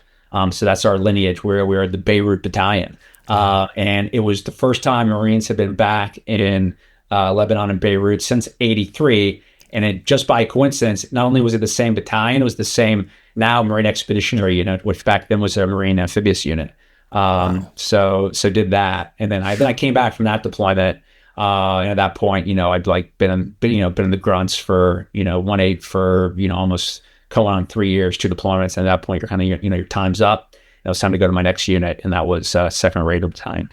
S2: So that's our lineage, where we were the Beirut Battalion. And it was the first time Marines had been back in Lebanon and Beirut since 1983. And it, just by coincidence, not only was it the same battalion, it was the same now Marine Expeditionary Unit, which back then was a Marine Amphibious Unit. So did that, and then I came back from that deployment. And at that point, I'd like been in the grunts for 1-8 for almost going on 3 years, 2 deployments. And at that point, you're kind of your time's up. It was time to go to my next unit, and that was 2nd Raider Battalion.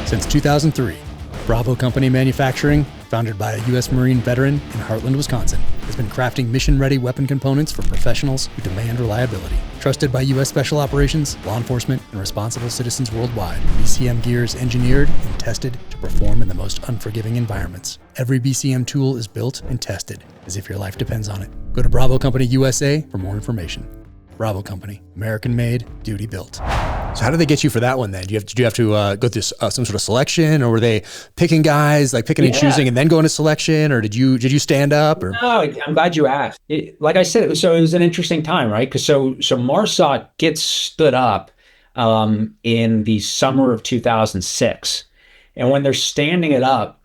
S3: Since 2003, Bravo Company Manufacturing, founded by a U.S. Marine veteran in Heartland, Wisconsin, has been crafting mission-ready weapon components for professionals who demand reliability. Trusted by U.S. Special Operations, law enforcement, and responsible citizens worldwide, BCM gear is engineered and tested to perform in the most unforgiving environments. Every BCM tool is built and tested as if your life depends on it. Go to Bravo Company USA for more information. Bravo Company, American-made, duty-built. So how did they get you for that one then? Did you have to go through some sort of selection, or were they picking guys, like picking and choosing and then going to selection, or did you stand up? Or?
S2: No, I'm glad you asked. Like I said, it was an interesting time, right? Because so MARSOC gets stood up in the summer of 2006, and when they're standing it up,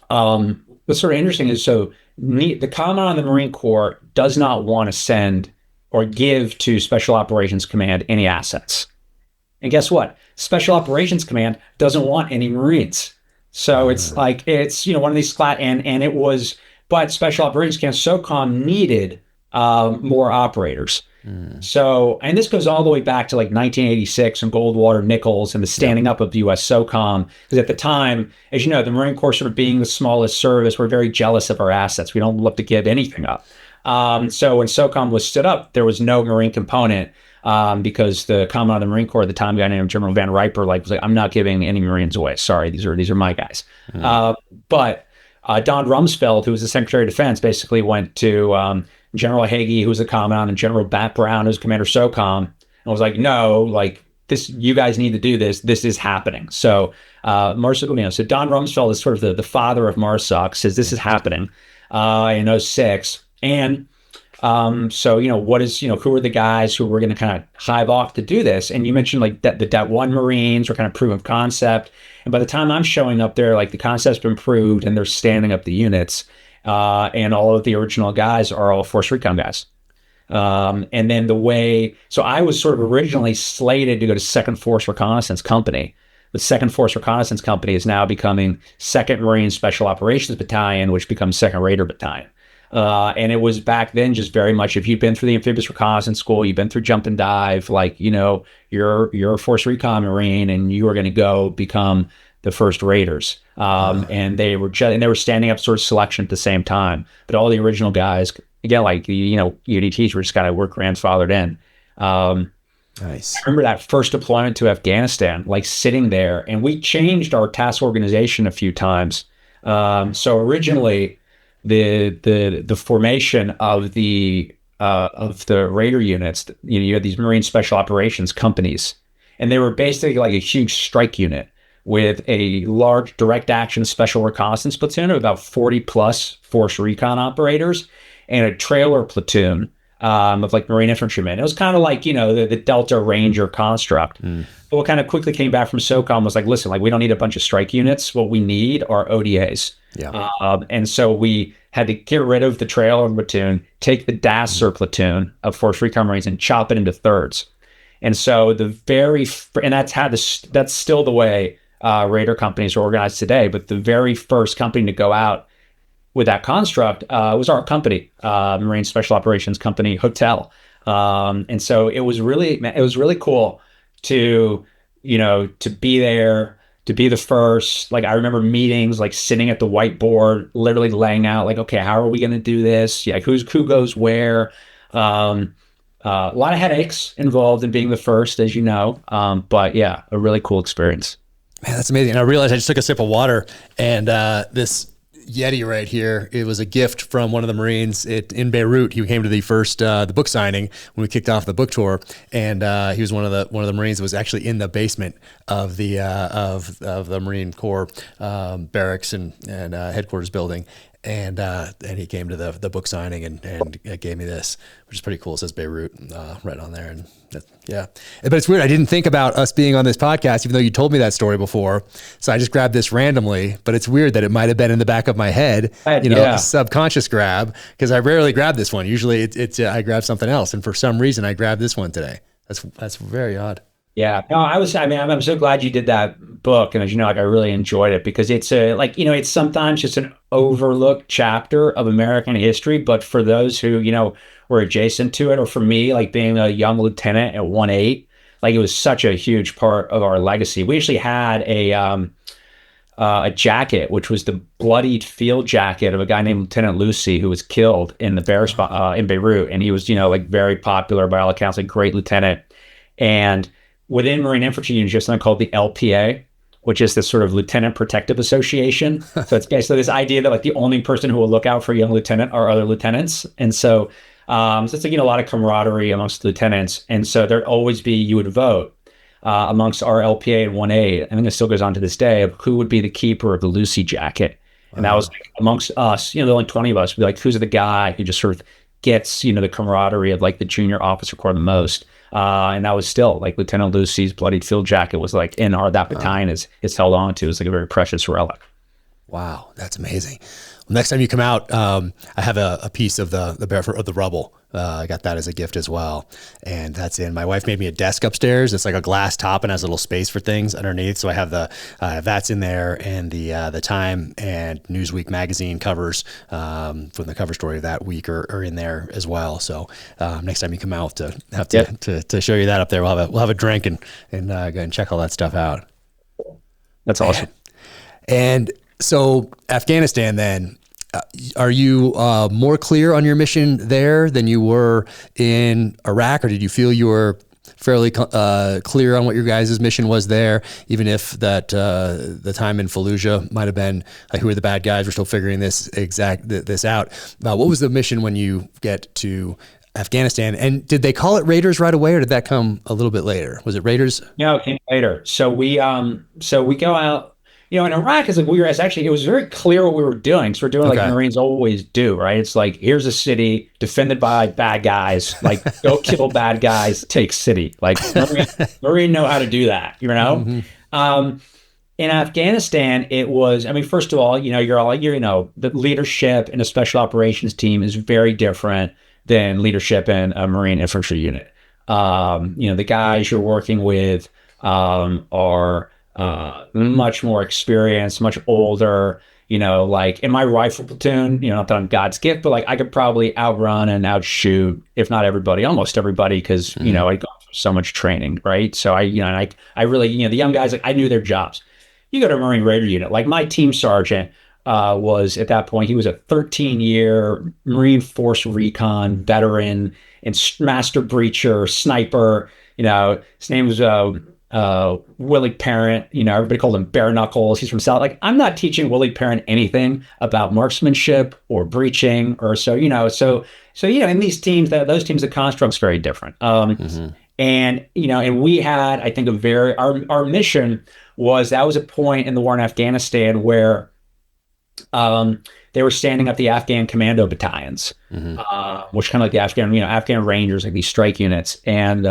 S2: what's sort of interesting is the Commandant of the Marine Corps does not want to send or give to Special Operations Command any assets. And guess what? Special Operations Command doesn't want any Marines. So it's one of these but Special Operations Command, SOCOM needed more operators. So, and this goes all the way back to like 1986 and Goldwater Nichols and the standing up of US SOCOM. Because at the time, as you know, the Marine Corps sort of being the smallest service, we're very jealous of our assets. We don't look to give anything up. So when SOCOM was stood up, there was no Marine component because the Commandant of the Marine Corps at the time, a guy named General Van Riper, was like, I'm not giving any Marines away. Sorry, these are my guys. But Don Rumsfeld, who was the Secretary of Defense, basically went to General Hagee, who was the Commandant, and General Bat Brown, who was Commander SOCOM, and was like, no, like this, you guys need to do this. This is happening. So MARSOC, so Don Rumsfeld is sort of the father of MARSOC, says this is happening in 06. And what is, who are the guys who were going to kind of hive off to do this? And you mentioned like that the Det 1 Marines were kind of proof of concept. And by the time I'm showing up there, like the concept's been proved and they're standing up the units. And all of the original guys are all Force Recon guys. And then so I was sort of originally slated to go to 2nd Force Reconnaissance Company. The 2nd Force Reconnaissance Company is now becoming 2nd Marine Special Operations Battalion, which becomes 2nd Raider Battalion. And it was back then just very much, if you'd been through the amphibious reconnaissance school, you've been through jump and dive, you're a Force Recon Marine and you were going to go become the first Raiders. And they were standing up sort of selection at the same time. But all the original guys, again, like UDTs were just kind of grandfathered in.
S3: Nice.
S2: I remember that first deployment to Afghanistan, like sitting there, and we changed our task organization a few times. So originally, the formation of the Raider units, you had these Marine Special Operations companies, and they were basically like a huge strike unit with a large direct action special reconnaissance platoon of about 40 plus Force Recon operators and a trailer platoon of like Marine infantrymen. It was kind of like, the Delta Ranger construct. But what kind of quickly came back from SOCOM was like, listen, like we don't need a bunch of strike units. What we need are ODAs. Yeah. And so we had to get rid of the trailer platoon, take the DASSER platoon of Force Recon Marines and chop it into thirds. And so that's still the way Raider companies are organized today. But the very first company to go out with that construct was our company, Marine Special Operations Company Hotel. And so it was really cool to be there, to be the first. Like I remember meetings, like sitting at the whiteboard, literally laying out like, okay, how are we going to do this? Yeah, who goes where? A lot of headaches involved in being the first, as you know. But yeah, a really cool experience.
S3: Man, that's amazing. And I realized I just took a sip of water, and this Yeti right here, it was a gift from one of the Marines in Beirut. He came to the first the book signing when we kicked off the book tour, and he was one of the Marines that was actually in the basement of the of the Marine Corps barracks and headquarters building. and he came to the book signing and gave me this, which is pretty cool. It says Beirut right on there, and yeah. But it's weird. I didn't think about us being on this podcast, even though you told me that story before. So I just grabbed this randomly. But it's weird that it might have been in the back of my head, a subconscious grab, because I rarely grab this one. Usually it's I grab something else, and for some reason I grabbed this one today. That's very odd.
S2: Yeah, no, I'm so glad you did that book. And as you know, like, I really enjoyed it because it's it's sometimes just an overlooked chapter of American history. But for those who, were adjacent to it, or for me, like being a young lieutenant at 1-8, like it was such a huge part of our legacy. We actually had a jacket, which was the bloodied field jacket of a guy named Lieutenant Lucy, who was killed in the in Beirut. And he was, very popular by all accounts, a great lieutenant. And within Marine Infantry units, you have something called the LPA, which is this sort of Lieutenant Protective Association. So it's basically this idea that like the only person who will look out for a young lieutenant are other lieutenants. And so, it's like, a lot of camaraderie amongst lieutenants. And so there'd always be, you would vote amongst our LPA and 1A. I think it still goes on to this day, of who would be the keeper of the Lucy jacket. And that was like, amongst us, there were only 20 of us, we'd be like, who's the guy who just sort of gets, the camaraderie of like the junior officer corps the most. And that was still like Lieutenant Lucy's bloodied field jacket was like in that battalion is held on to. It's like a very precious relic.
S3: Wow, that's amazing. Well, next time you come out, I have a piece of the rubble. I got that as a gift as well, and that's in. My wife made me a desk upstairs. It's like a glass top and has a little space for things underneath. So I have that's in there, and the Time and Newsweek magazine covers from the cover story of that week are in there as well. So next time you come out, to show you that up there, we'll have a drink and go and check all that stuff out.
S2: That's awesome.
S3: And so Afghanistan, then. Are you more clear on your mission there than you were in Iraq, or did you feel you were fairly clear on what your guys' mission was there, even if that the time in Fallujah might have been like, who are the bad guys? We're still figuring this out. What was the mission when you get to Afghanistan? And did they call it Raiders right away, or did that come a little bit later? Was it Raiders?
S2: No, it came later. So we go out. In Iraq, it was very clear what we were doing. So we're doing like Marines always do, right? It's like, here's a city defended by bad guys. Like, go kill bad guys, take city. Like, Marine know how to do that, Mm-hmm. In Afghanistan, it was, first of all, the leadership in a special operations team is very different than leadership in a Marine infantry unit. The guys you're working with are much more experienced, much older, like in my rifle platoon, not that I'm God's gift, but like I could probably outrun and outshoot, if not everybody, almost everybody, because, I'd gone through so much training, right? So I really, the young guys, like I knew their jobs. You go to a Marine Raider unit, like my team sergeant was at that point, he was a 13-year Marine Force Recon veteran and master breacher, sniper, his name was, Willie Parent, everybody called him Bare Knuckles. He's from South. Like, I'm not teaching Willie Parent anything about marksmanship or breaching or so, in these teams, those teams, the construct's very different. And, and we had, I think, our mission was, that was a point in the war in Afghanistan where they were standing up the Afghan commando battalions, which kind of like the Afghan Rangers, like these strike units. And,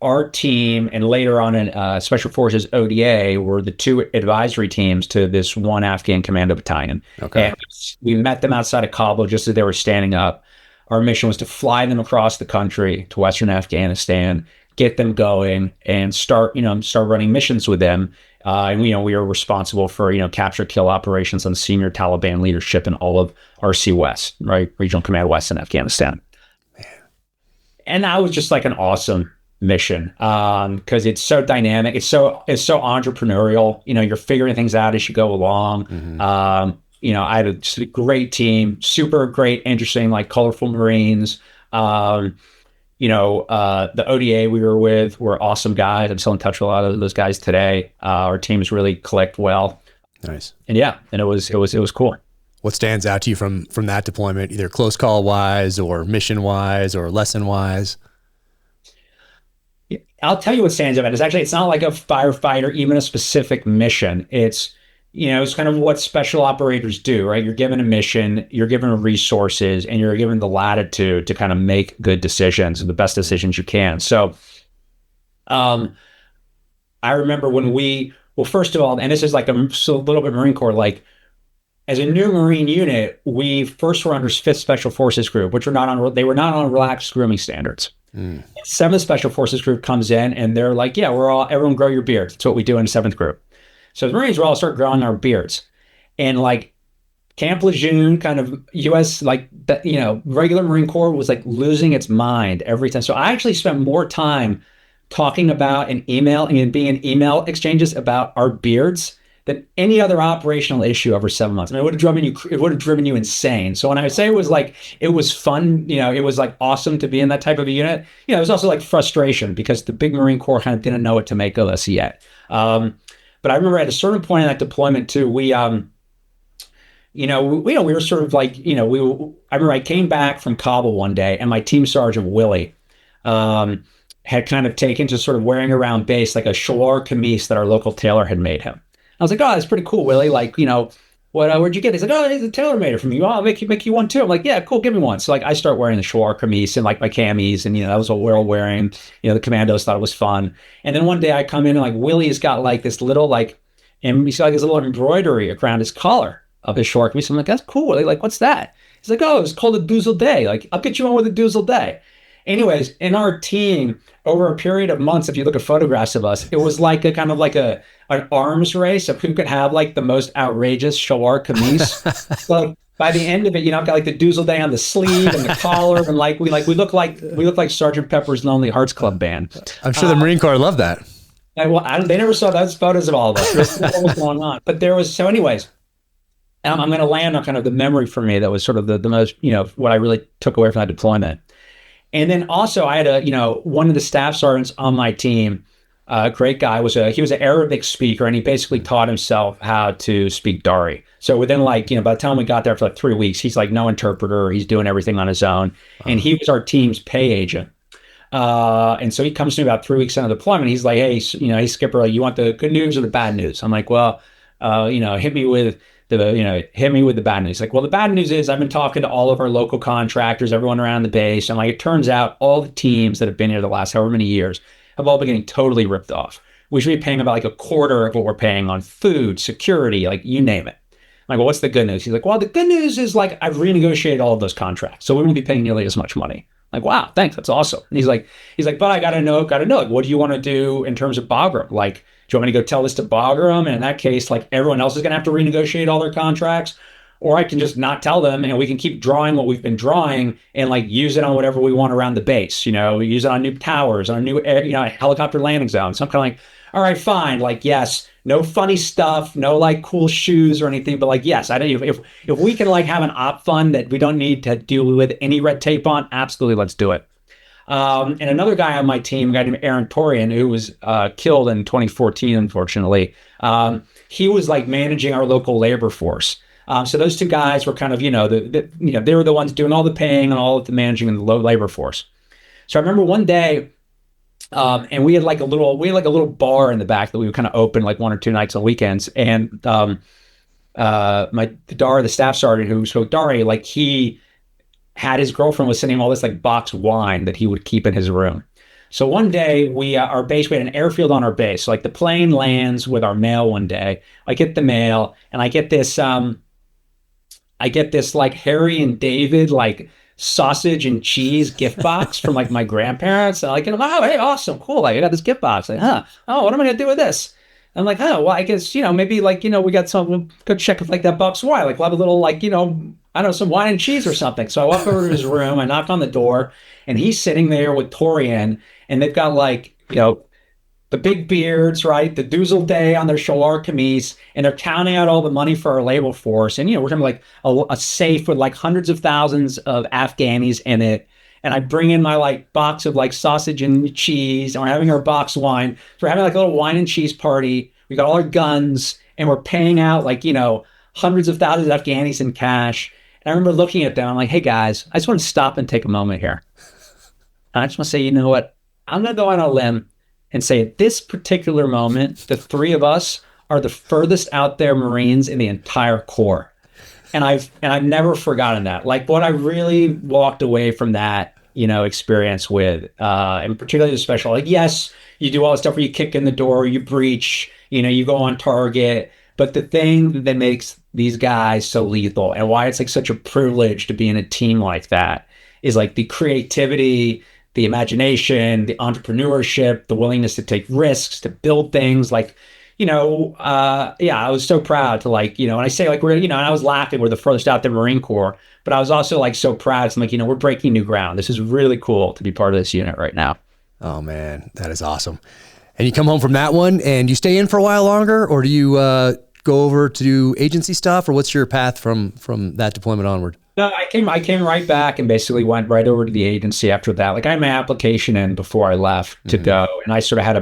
S2: our team and later on in Special Forces ODA were the two advisory teams to this one Afghan commando battalion. Okay. And we met them outside of Kabul just as they were standing up. Our mission was to fly them across the country to Western Afghanistan, get them going, and start running missions with them. And we were responsible for capture kill operations on senior Taliban leadership in all of RC West, right, Regional Command West in Afghanistan. Man. And that was just like an awesome mission because it's so dynamic, it's so entrepreneurial. You're figuring things out as you go along. I had just a great team, super great, interesting, like colorful Marines. The ODA we were with were awesome guys. I'm still in touch with a lot of those guys today. Our teams really clicked well.
S3: Nice.
S2: And it was cool.
S3: What stands out to you from that deployment, either close call wise or mission wise or lesson wise?
S2: I'll tell you what stands out. It's not like a firefighter, even a specific mission. It's it's kind of what special operators do, right? You're given a mission, you're given resources, and you're given the latitude to kind of make good decisions and the best decisions you can. So, I remember when well, first of all, and this is like a little bit Marine Corps, like as a new Marine unit, we first were under 5th Special Forces Group, which were not on relaxed grooming standards. 7th Special Forces Group comes in and they're like, yeah, everyone grow your beard. That's what we do in 7th Group. So the Marines, we all start growing our beards. And like Camp Lejeune, kind of US, like, regular Marine Corps was like losing its mind every time. So I actually spent more time talking about an email and being in email exchanges about our beards than any other operational issue over 7 months. I mean, it would have driven you insane. So when I say it was fun, it was like awesome to be in that type of a unit. It was also like frustration because the big Marine Corps kind of didn't know what to make of us yet. But I remember at a certain point in that deployment too, we were sort of like, I remember I came back from Kabul one day and my team sergeant, Willie, had kind of taken to sort of wearing around base like a shalwar kameez that our local tailor had made him. I was like, oh, that's pretty cool, Willie. Like, where'd you get this? He's like, oh, the tailor made it for me. Oh, I'll make you one too. I'm like, yeah, cool, give me one. So like I start wearing the shalwar kameez and like my camis, and that was what we're all wearing. The commandos thought it was fun. And then one day I come in and like Willie's got like this little and he's got like this little embroidery around his collar of his shalwar kameez. So I'm like, that's cool, Willie. Like, what's that? He's like, oh, it's called a Doozle Day. Like, I'll get you on with a Doozle Day. Anyways, in our team, over a period of months, if you look at photographs of us, it was like a kind of like an arms race of who could have like the most outrageous shalwar kameez. So by the end of it, got like the Doozle Day on the sleeve and the collar, and like we look like Sergeant Pepper's Lonely Hearts Club Band.
S3: I'm sure the Marine Corps loved that.
S2: They never saw those photos of all of us. What was going on? But anyways, I'm going to land on kind of the memory for me that was sort of the most, what I really took away from that deployment. And then also I had one of the staff sergeants on my team, a great guy, he was an Arabic speaker, and he basically taught himself how to speak Dari. So within by the time we got there for like 3 weeks, he's like no interpreter. He's doing everything on his own. And he was our team's pay agent. And so he comes to me about 3 weeks into deployment. He's like, hey, hey, Skipper, you want the good news or the bad news? I'm like, well, hit me with the bad news. Like, well, the bad news is I've been talking to all of our local contractors, everyone around the base. And like, it turns out all the teams that have been here the last however many years have all been getting totally ripped off. We should be paying about like a quarter of what we're paying on food, security, like you name it. I'm like, well, what's the good news? He's like, well, the good news is like, I've renegotiated all of those contracts. So we won't be paying nearly as much money. I'm like, wow, thanks. That's awesome. And he's like, but I got to know, like, what do you want to do in terms of Bagram? Like, do you want me to go tell this to Bagram? And in that case, like everyone else is going to have to renegotiate all their contracts, or I can just not tell them and we can keep drawing what we've been drawing and like use it on whatever we want around the base, use it on new towers, on new helicopter landing zones. So I'm kind of like, all right, fine. Like, yes, no funny stuff, no like cool shoes or anything, but like, yes, if we can like have an op fund that we don't need to deal with any red tape on, absolutely, let's do it. And another guy on my team, a guy named Aaron Torian, who was killed in 2014, unfortunately, he was like managing our local labor force. So those two guys were kind of, they were the ones doing all the paying and all of the managing in the low labor force. So I remember one day, and we had like a little bar in the back that we would kind of open like 1 or 2 nights on weekends. And the staff sergeant who spoke Dari, like he had his girlfriend was sending him all this like box wine that he would keep in his room. So one day we had an airfield on our base. So like the plane lands with our mail one day. I get the mail and I get this like Harry and David like sausage and cheese gift box from like my grandparents. And I'm like, oh, hey, awesome, cool. Like I got this gift box. Like, oh, what am I gonna do with this? I'm like, oh, well, I guess, maybe like, we got some, go check if like that box wine. Like we'll have a little like, I don't know, some wine and cheese or something. So I walk over to his room, I knock on the door, and he's sitting there with Torian, and they've got like, the big beards, right? The Doozle Day on their shalwar kameez, and they're counting out all the money for our labor force. And, we're talking like a safe with like hundreds of thousands of Afghanis in it. And I bring in my like box of like sausage and cheese, and we're having our box wine. So we're having like a little wine and cheese party. We got all our guns, and we're paying out like, hundreds of thousands of Afghanis in cash. And I remember looking at them, I'm like, hey guys, I just want to stop and take a moment here. And I just want to say, you know what? I'm going to go on a limb and say at this particular moment, the three of us are the furthest out there Marines in the entire Corps. And I've never forgotten that. Like, what I really walked away from that, experience with, and particularly the special, like, yes, you do all the stuff where you kick in the door, you breach, you go on target. But the thing that makes these guys so lethal and why it's like such a privilege to be in a team like that is like the creativity, the imagination, the entrepreneurship, the willingness to take risks, to build things. Like, I was so proud to, like, and I say, like, and I was laughing, we're the furthest out the Marine Corps, but I was also like so proud. It's like, we're breaking new ground. This is really cool to be part of this unit right now. Oh man, that is awesome. And you come home from that one and you stay in for a while longer, or do you go over to do agency stuff, or what's your path from that deployment onward? No, I came right back and basically went right over to the agency after that. Like, I had my application in before I left to go, and I sort of had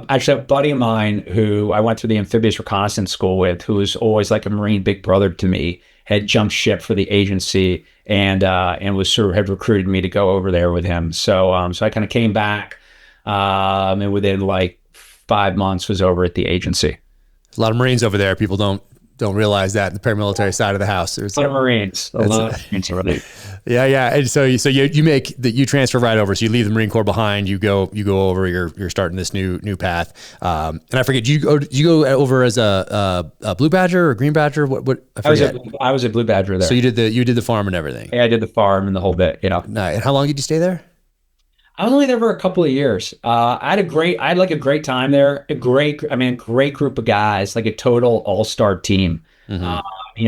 S2: actually a buddy of mine who I went through the amphibious reconnaissance school with, who was always like a Marine big brother to me, had jumped ship for the agency and was sort of had recruited me to go over there with him. So I kind of came back, and within like 5 months was over at the agency. A lot of Marines over there. People don't realize that in the paramilitary side of the house. There's a lot of Marines. A lot of Marines over there. Yeah. And so you transfer right over. So you leave the Marine Corps behind. You go over. You're starting this new path. And I forget. Do you go over as a Blue Badger or Green Badger? What? I was a Blue Badger there. So you did the farm and everything. Yeah, I did the farm and the whole bit. Nice. And how long did you stay there? I was only there for a couple of years. I had a great time there. A great group of guys, like a total all-star team. Mm-hmm.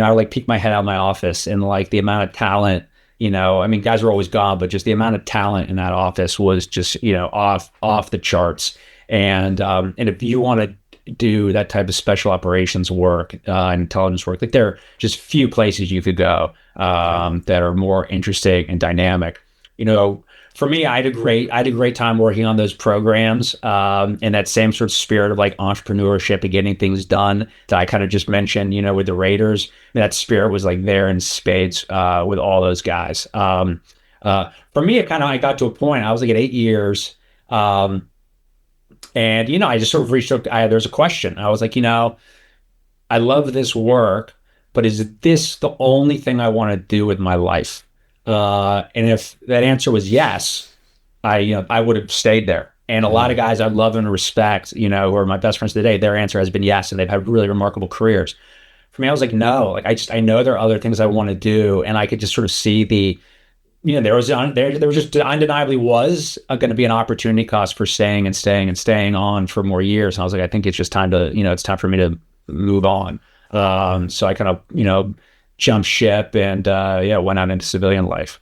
S2: I would like peek my head out of my office and like the amount of talent, guys were always gone, but just the amount of talent in that office was just, off the charts. And if you want to do that type of special operations work, and intelligence work, like there are just few places you could go, that are more interesting and dynamic. For me, I had a great time working on those programs, in that same sort of spirit of like entrepreneurship and getting things done that I kind of just mentioned, with the Raiders. That spirit was like there in spades, with all those guys. For me, I got to a point, I was like at 8 years, and, I just sort of reached out, there's a question. I was like, I love this work, but is this the only thing I want to do with my life? And if that answer was yes, I would have stayed there. And a lot of guys I love and respect, who are my best friends today, their answer has been yes, and they've had really remarkable careers. For me, I was like, no, like I know there are other things I want to do, and I could just sort of see there was just undeniably was going to be an opportunity cost for staying on for more years. And I was like, I think it's just time to, it's time for me to move on. So I kind of, jumped ship and went out into civilian life.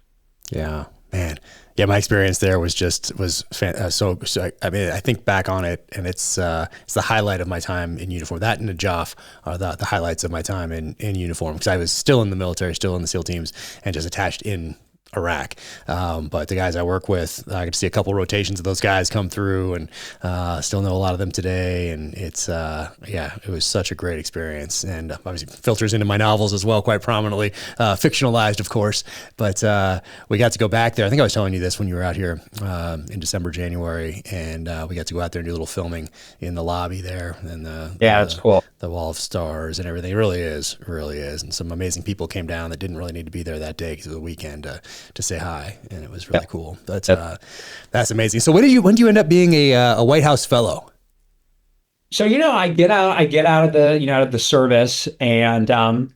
S2: Yeah, man. Yeah, my experience there was so. I mean, I think back on it, and it's the highlight of my time in uniform. That and Najaf are the highlights of my time in uniform, because I was still in the military, still in the SEAL teams, and just attached in Iraq. But the guys I work with, I get to see a couple rotations of those guys come through, and still know a lot of them today. And it's, it was such a great experience, and obviously filters into my novels as well, quite prominently, fictionalized, of course. But we got to go back there. I think I was telling you this when you were out here in December, January, and we got to go out there and do a little filming in the lobby there. And that's cool. The Wall of Stars and everything. It really is. And some amazing people came down that didn't really need to be there that day because it was a weekend to say hi, and it was really cool. That's amazing. So when do you end up being a White House fellow? So I get out of the service, and I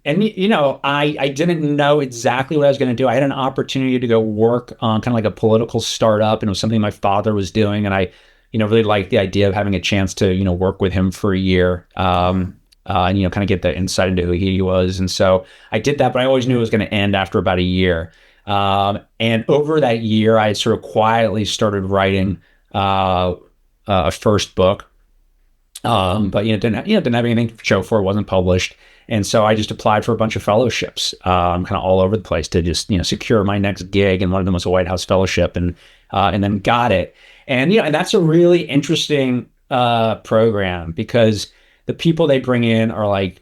S2: didn't know exactly what I was going to do. I had an opportunity to go work on kind of like a political startup, and it was something my father was doing, and I really liked the idea of having a chance to work with him for a year. And kind of get the insight into who he was, and so I did that. But I always knew it was going to end after about a year. And over that year, I sort of quietly started writing a first book, but didn't have anything to show for it. Wasn't published, and so I just applied for a bunch of fellowships, kind of all over the place to just secure my next gig. And one of them was a White House fellowship, and then got it. And and that's a really interesting program, because the people they bring in are like.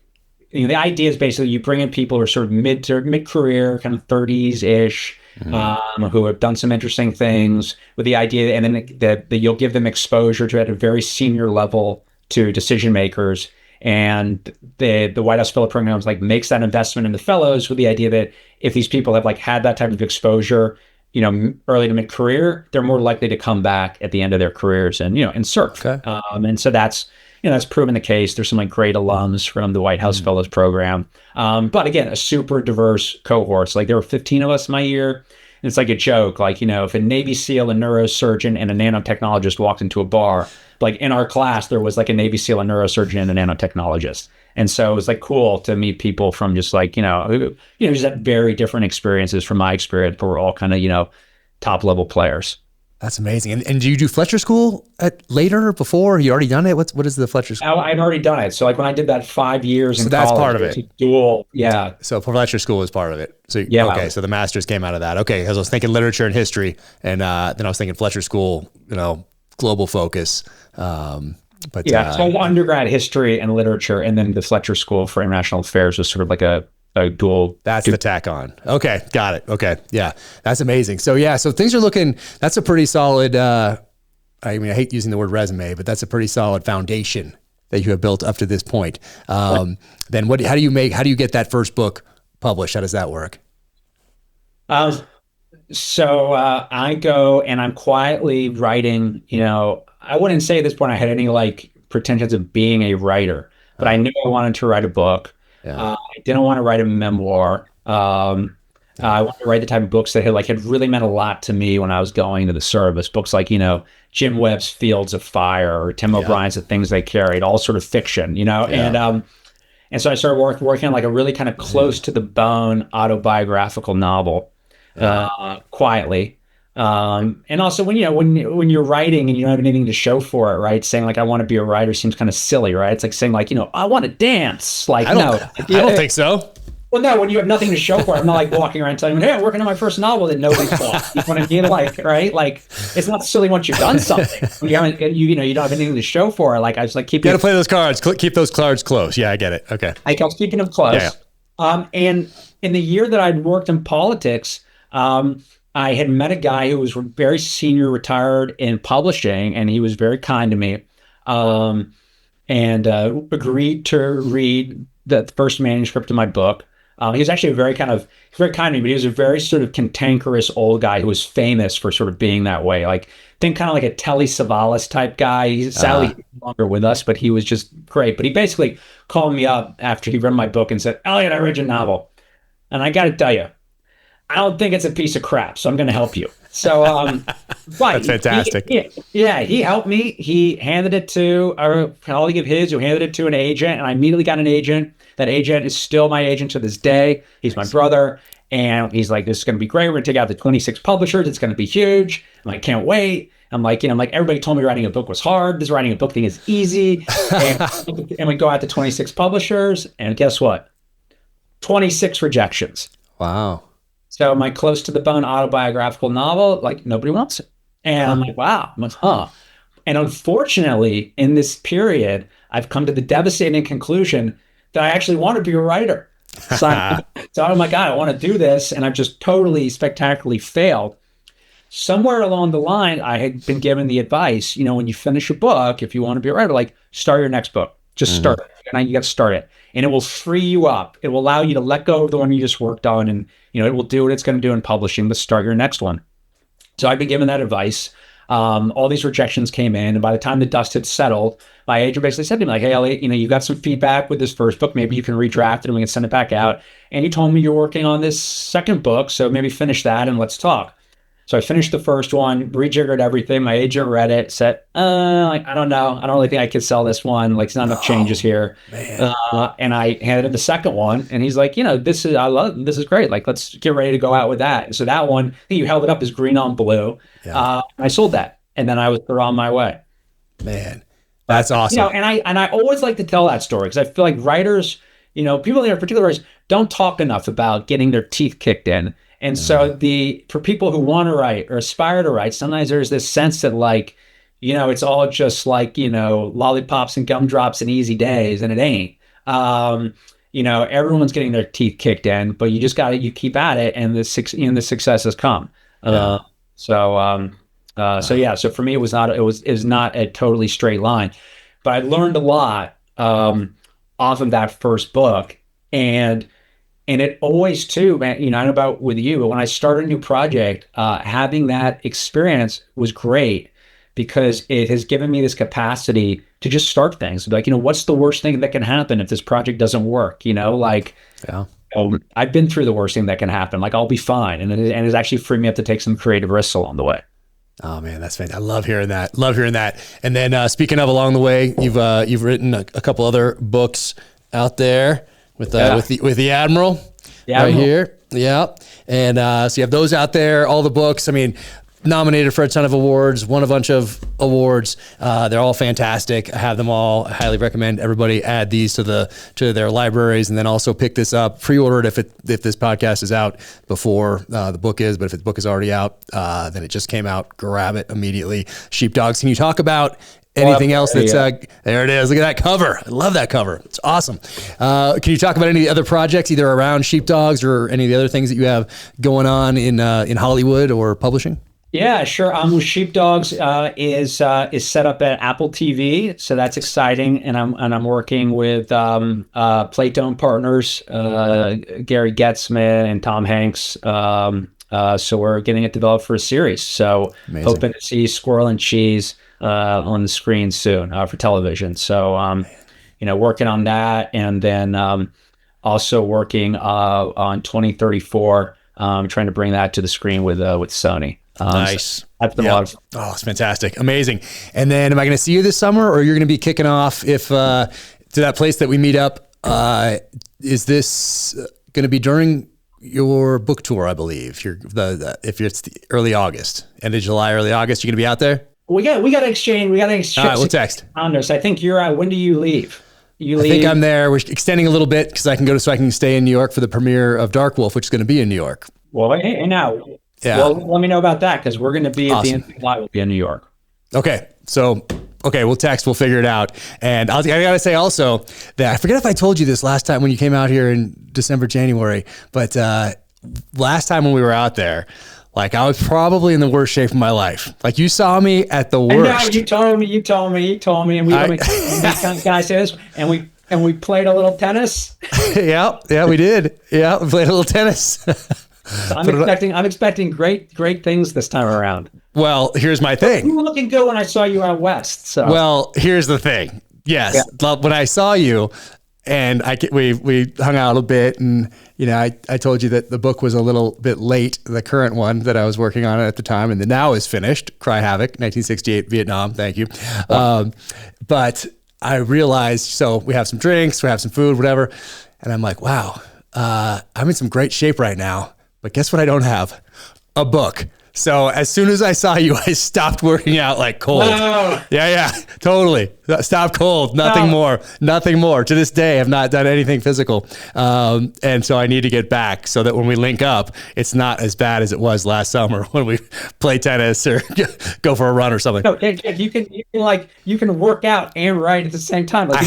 S2: The idea is basically you bring in people who are sort of mid-career, kind of 30s-ish, who have done some interesting things with the idea, and then that you'll give them exposure to at a very senior level to decision makers, And the White House Fellow Programs like makes that investment in the fellows with the idea that if these people have like had that type of exposure, early to mid career, they're more likely to come back at the end of their careers and serve.
S3: Okay.
S2: And so that's proven the case. There's some like great alums from the White House Fellows Program. But again, a super diverse cohort. So like there were 15 of us my year. And it's like a joke, like, if a Navy SEAL, a neurosurgeon, and a nanotechnologist walked into a bar, like in our class, there was like a Navy SEAL, a neurosurgeon, and a nanotechnologist. And so it was like cool to meet people from just like, just had very different experiences from my experience, but we're all kind of, top level players.
S3: That's amazing. And do you do Fletcher School later or before? You already done it? What is the Fletcher School?
S2: I'd already done it. So like when I did that 5 years in
S3: that's
S2: college,
S3: part of it.
S2: Dual, yeah.
S3: So Fletcher School is part of it. So
S2: yeah.
S3: Okay, so the master's came out of that. Okay, because I was thinking literature and history, and then I was thinking Fletcher School, global focus. But
S2: so undergrad history and literature, and then the Fletcher School for International Affairs was sort of like a dual.
S3: That's the tack on. Okay, got it. Okay, yeah, that's amazing. So so things are looking. That's a pretty solid. I hate using the word resume, but that's a pretty solid foundation that you have built up to this point. Then how do you get that first book published? How does that work?
S2: So I go and I'm quietly writing. I wouldn't say at this point I had any like pretensions of being a writer, but I knew I wanted to write a book. Yeah. I didn't want to write a memoir. I wanted to write the type of books that had really meant a lot to me when I was going to the service. Books like, Jim Webb's Fields of Fire or Tim O'Brien's The Things They Carried, all sort of fiction, and so I started working on like a really kind of close to the bone autobiographical novel, quietly. And also when you're writing and you don't have anything to show for it, right? Saying like, I want to be a writer seems kind of silly, right? It's like saying like, I want to dance. Like,
S3: I don't think so.
S2: Well, no, when you have nothing to show for it, I'm not like walking around telling you, hey, I'm working on my first novel that nobody's bought. You know what I mean? Like, right? Like, it's not silly once you've done something. When you don't have anything to show for it. Like, I was like,
S3: you got to play those cards. Keep those cards close. Yeah, I get it. Okay.
S2: I was keeping them close. Yeah. And in the year that I'd worked in politics, I had met a guy who was very senior, retired in publishing, and he was very kind to me, and agreed to read the first manuscript of my book. He was actually very kind to me, but he was a very sort of cantankerous old guy who was famous for sort of being that way. Like, think kind of like a Telly Savalas type guy. He's sadly no longer with us, but he was just great. But he basically called me up after he read my book and said, Elliot, I read your novel, and I got to tell you, I don't think it's a piece of crap, so I'm going to help you. So,
S3: that's fantastic.
S2: He helped me. He handed it to a colleague of his who handed it to an agent, and I immediately got an agent. That agent is still my agent to this day. He's my brother, and he's like, this is going to be great. We're going to take out the 26 publishers. It's going to be huge. I can't wait. I'm like, everybody told me writing a book was hard. This writing a book thing is easy. And we go out to 26 publishers, and guess what? 26 rejections.
S3: Wow.
S2: So my close to the bone autobiographical novel, like nobody wants it. And I'm like, wow. And unfortunately, in this period, I've come to the devastating conclusion that I actually want to be a writer. So I'm like, God, I want to do this. And I've just totally spectacularly failed. Somewhere along the line, I had been given the advice, when you finish a book, if you want to be a writer, like start your next book. Just start it. And you got to start it. And it will free you up. It will allow you to let go of the one you just worked on. And, it will do what it's going to do in publishing, but start your next one. So I've been given that advice. All these rejections came in. And by the time the dust had settled, my agent basically said to me, like, hey, Elliot, you got some feedback with this first book. Maybe you can redraft it and we can send it back out. And he told me you're working on this second book. So maybe finish that and let's talk. So I finished the first one, rejiggered everything. My agent read it, said, I don't know. I don't really think I could sell this one. Like, it's not enough changes here. And I handed him the second one. And he's like, this is great. Like, let's get ready to go out with that. And so that one, I think you held it up as green on blue. Yeah. I sold that. And then I was on my way.
S3: Man, that's awesome.
S2: And I always like to tell that story because I feel like writers, people that are particular writers don't talk enough about getting their teeth kicked in. And so for people who want to write or aspire to write, sometimes there's this sense that like, it's all just like, lollipops and gumdrops and easy days, and it ain't. Everyone's getting their teeth kicked in, but you just you keep at it, and the successes come. So for me, it was not a totally straight line, but I learned a lot. off of that first book. And it always too, man, I don't know about with you, but when I start a new project, having that experience was great because it has given me this capacity to just start things. Like, what's the worst thing that can happen if this project doesn't work?
S3: Yeah.
S2: I've been through the worst thing that can happen. Like, I'll be fine. And it's actually freed me up to take some creative risks along the way.
S3: Oh man, that's fantastic. I love hearing that. Love hearing that. And then speaking of along the way, you've written a couple other books out there with the Admiral right here. Yeah. And so you have those out there, all the books. I mean, nominated for a ton of awards, won a bunch of awards. They're all fantastic. I have them all. I highly recommend everybody add these to their libraries, and then also pick this up, pre-order it if this podcast is out before the book is. But if the book is already out, then it just came out. Grab it immediately. Sheepdogs. Can you talk about anything else that's there it is? Look at that cover. I love that cover. It's awesome. Can you talk about any of the other projects, either around Sheepdogs or any of the other things that you have going on in Hollywood or publishing?
S2: Yeah, sure. Sheepdogs is set up at Apple TV, so that's exciting. And I'm working with Playtone partners, Gary Getzman and Tom Hanks. So we're getting it developed for a series. So
S3: Amazing.
S2: Hoping to see Squirrel and Cheese on the screen soon for television. So working on that, and then also working on 2034, trying to bring that to the screen with Sony.
S3: Nice.
S2: So that's been a lot of fun.
S3: Oh, it's fantastic. Amazing. And then am I going to see you this summer, or you're going to be kicking off to that place that we meet up? Is this going to be during your book tour, I believe? If it's the early August, end of July, early August, you're going to be out there?
S2: We got to exchange. All right,
S3: we'll text.
S2: Calendars. I think you're out. When do you leave? I
S3: think I'm there. We're extending a little bit because I can stay in New York for the premiere of Dark Wolf, which is going to be in New York.
S2: Well, hey, now.
S3: Yeah.
S2: Well, let me know about that, because we're going to be
S3: awesome.
S2: at the end of July. We'll be in New York.
S3: Okay. So, we'll text. We'll figure it out. And I got to say also that I forget if I told you this last time when you came out here in December, January, but last time when we were out there, like, I was probably in the worst shape of my life. Like, you saw me at the worst.
S2: You told me, and can I say this? And we played a little tennis.
S3: Yeah, we did. Yeah, we played a little tennis.
S2: So I'm expecting great things this time around.
S3: Well, here's my thing.
S2: You were looking good when I saw you out west. So.
S3: Well, here's the thing. Yes, when I saw you, and we hung out a bit, and I told you that the book was a little bit late, the current one that I was working on at the time, and the now is finished. Cry Havoc, 1968 Vietnam. Thank you. But I realized, so we have some drinks, we have some food, whatever, and I'm like, wow, I'm in some great shape right now. But guess what I don't have? A book. So as soon as I saw you, I stopped working out like cold.
S2: No.
S3: Yeah, totally. Stop cold. Nothing more. To this day, I've not done anything physical. And so I need to get back so that when we link up, it's not as bad as it was last summer when we play tennis or go for a run or something.
S2: No, you can work out and write at the same time. Like,
S3: I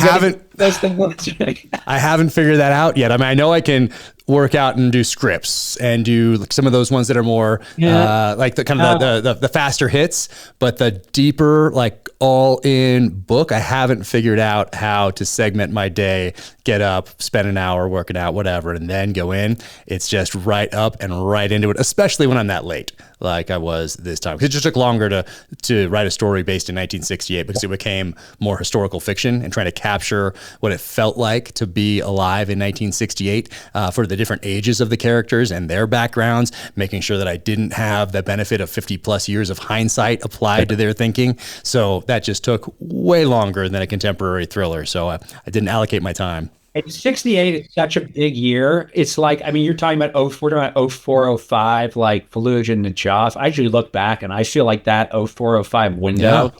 S3: haven't figured that out yet. I mean, I know I can work out and do scripts and do some of those ones that are more like the kind of the faster hits, but the deeper, like, all in book, I haven't figured out how to segment my day, get up, spend an hour working out, whatever, and then go in. It's just right up and right into it, especially when I'm that late, like I was this time. It just took longer to write a story based in 1968 because it became more historical fiction and trying to capture what it felt like to be alive in 1968 for the different ages of the characters and their backgrounds, making sure that I didn't have the benefit of 50 plus years of hindsight applied to their thinking. So that just took way longer than a contemporary thriller. So I didn't allocate my time.
S2: And 68 is such a big year. It's like, I mean, you're talking about 04, 05, like Fallujah and Najaf. I usually look back and I feel like that 04, 05 window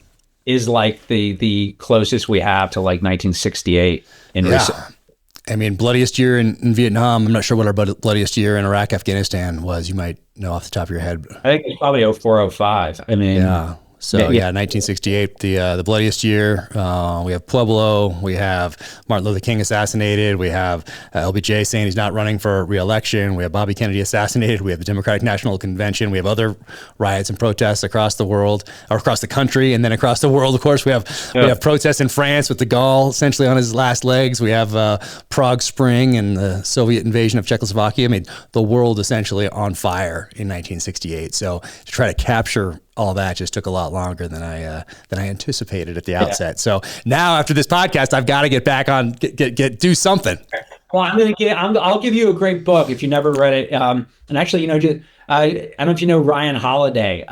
S2: is like the closest we have to like 1968 in recent.
S3: I mean, bloodiest year in Vietnam. I'm not sure what our bloodiest year in Iraq, Afghanistan was. You might know off the top of your head.
S2: I think it's probably 04, 05. I mean,
S3: So yeah, 1968, the bloodiest year. We have Pueblo. We have Martin Luther King assassinated. We have LBJ saying he's not running for re-election. We have Bobby Kennedy assassinated. We have the Democratic National Convention. We have other riots and protests across the world, or across the country, and then across the world. Of course, we have protests in France with de Gaulle essentially on his last legs. We have Prague Spring and the Soviet invasion of Czechoslovakia. I mean, the world essentially on fire in 1968. So to try to capture all that just took a lot longer than I anticipated at the outset. So now after this podcast, I've got to get back on, do something.
S2: Well, I'll give you a great book if you never read it. And actually, I don't know if you know Ryan Holiday.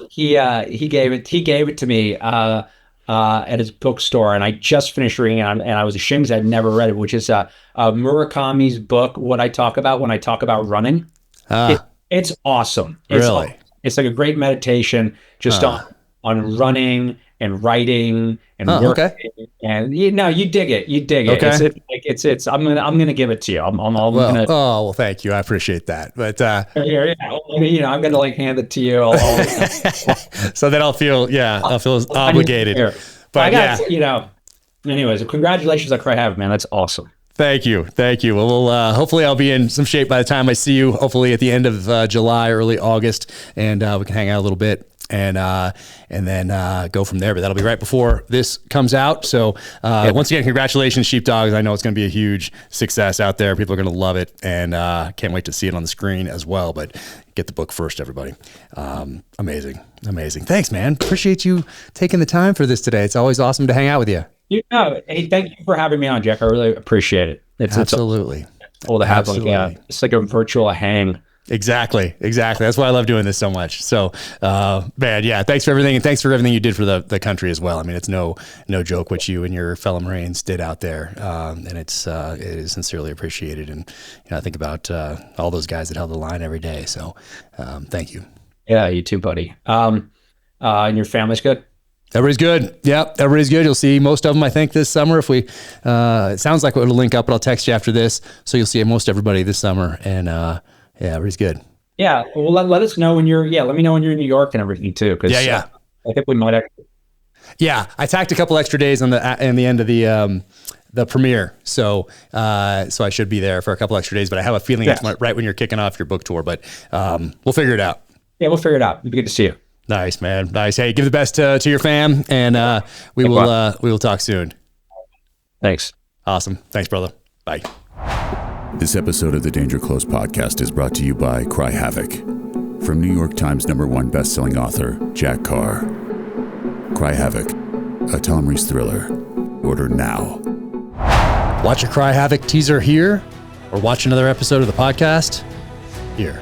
S2: He gave it to me at his bookstore, and I just finished reading it, and I was ashamed because I'd never read it, which is Murakami's book, What I Talk About When I Talk About Running. It's awesome.
S3: Really?
S2: It's like a great meditation just on running and writing and working.
S3: Okay.
S2: And you dig it. You dig it.
S3: Okay.
S2: It's I'm gonna give it to you.
S3: Well, thank you. I appreciate that. But
S2: I'm gonna hand it to you.
S3: So then I'll feel obligated. But
S2: anyways, congratulations on Cry Havoc, man. That's awesome.
S3: Thank you. Well, hopefully I'll be in some shape by the time I see you, hopefully at the end of July, early August, and we can hang out a little bit and then go from there. But that'll be right before this comes out. So once again, congratulations, Sheepdogs. I know it's going to be a huge success out there. People are going to love it, and can't wait to see it on the screen as well. But get the book first, everybody. Amazing. Thanks, man. Appreciate you taking the time for this today. It's always awesome to hang out with you.
S2: Hey, thank you for having me on, Jack. I really appreciate it.
S3: Absolutely.
S2: It's cool to have it's like a virtual hang.
S3: Exactly. That's why I love doing this so much. So, man, yeah, thanks for everything. And thanks for everything you did for the country as well. I mean, it's no joke what you and your fellow Marines did out there. And it is sincerely appreciated. And, I think about all those guys that held the line every day. So, thank you.
S2: Yeah, you too, buddy. And your family's good?
S3: Everybody's good. Yeah, everybody's good. You'll see most of them, I think, this summer. If we, it sounds like it'll link up, but I'll text you after this. So you'll see most everybody this summer. And, yeah, everybody's good.
S2: Yeah. Well, let us know when let me know when you're in New York and everything too. Cause
S3: I
S2: think we might actually.
S3: Yeah. I tacked a couple extra days on the end of the premiere. So I should be there for a couple extra days, but I have a feeling it's right when you're kicking off your book tour, but, we'll figure it out.
S2: Yeah, we'll figure it out. It'd be good to see you.
S3: Nice, man. Nice. Hey, give the best to your fam, and we will talk soon.
S2: Thanks.
S3: Awesome. Thanks, brother. Bye.
S1: This episode of the Danger Close podcast is brought to you by Cry Havoc. From New York Times #1 bestselling author Jack Carr. Cry Havoc, a Tom Reese thriller. Order now.
S3: Watch a Cry Havoc teaser here, or watch another episode of the podcast here.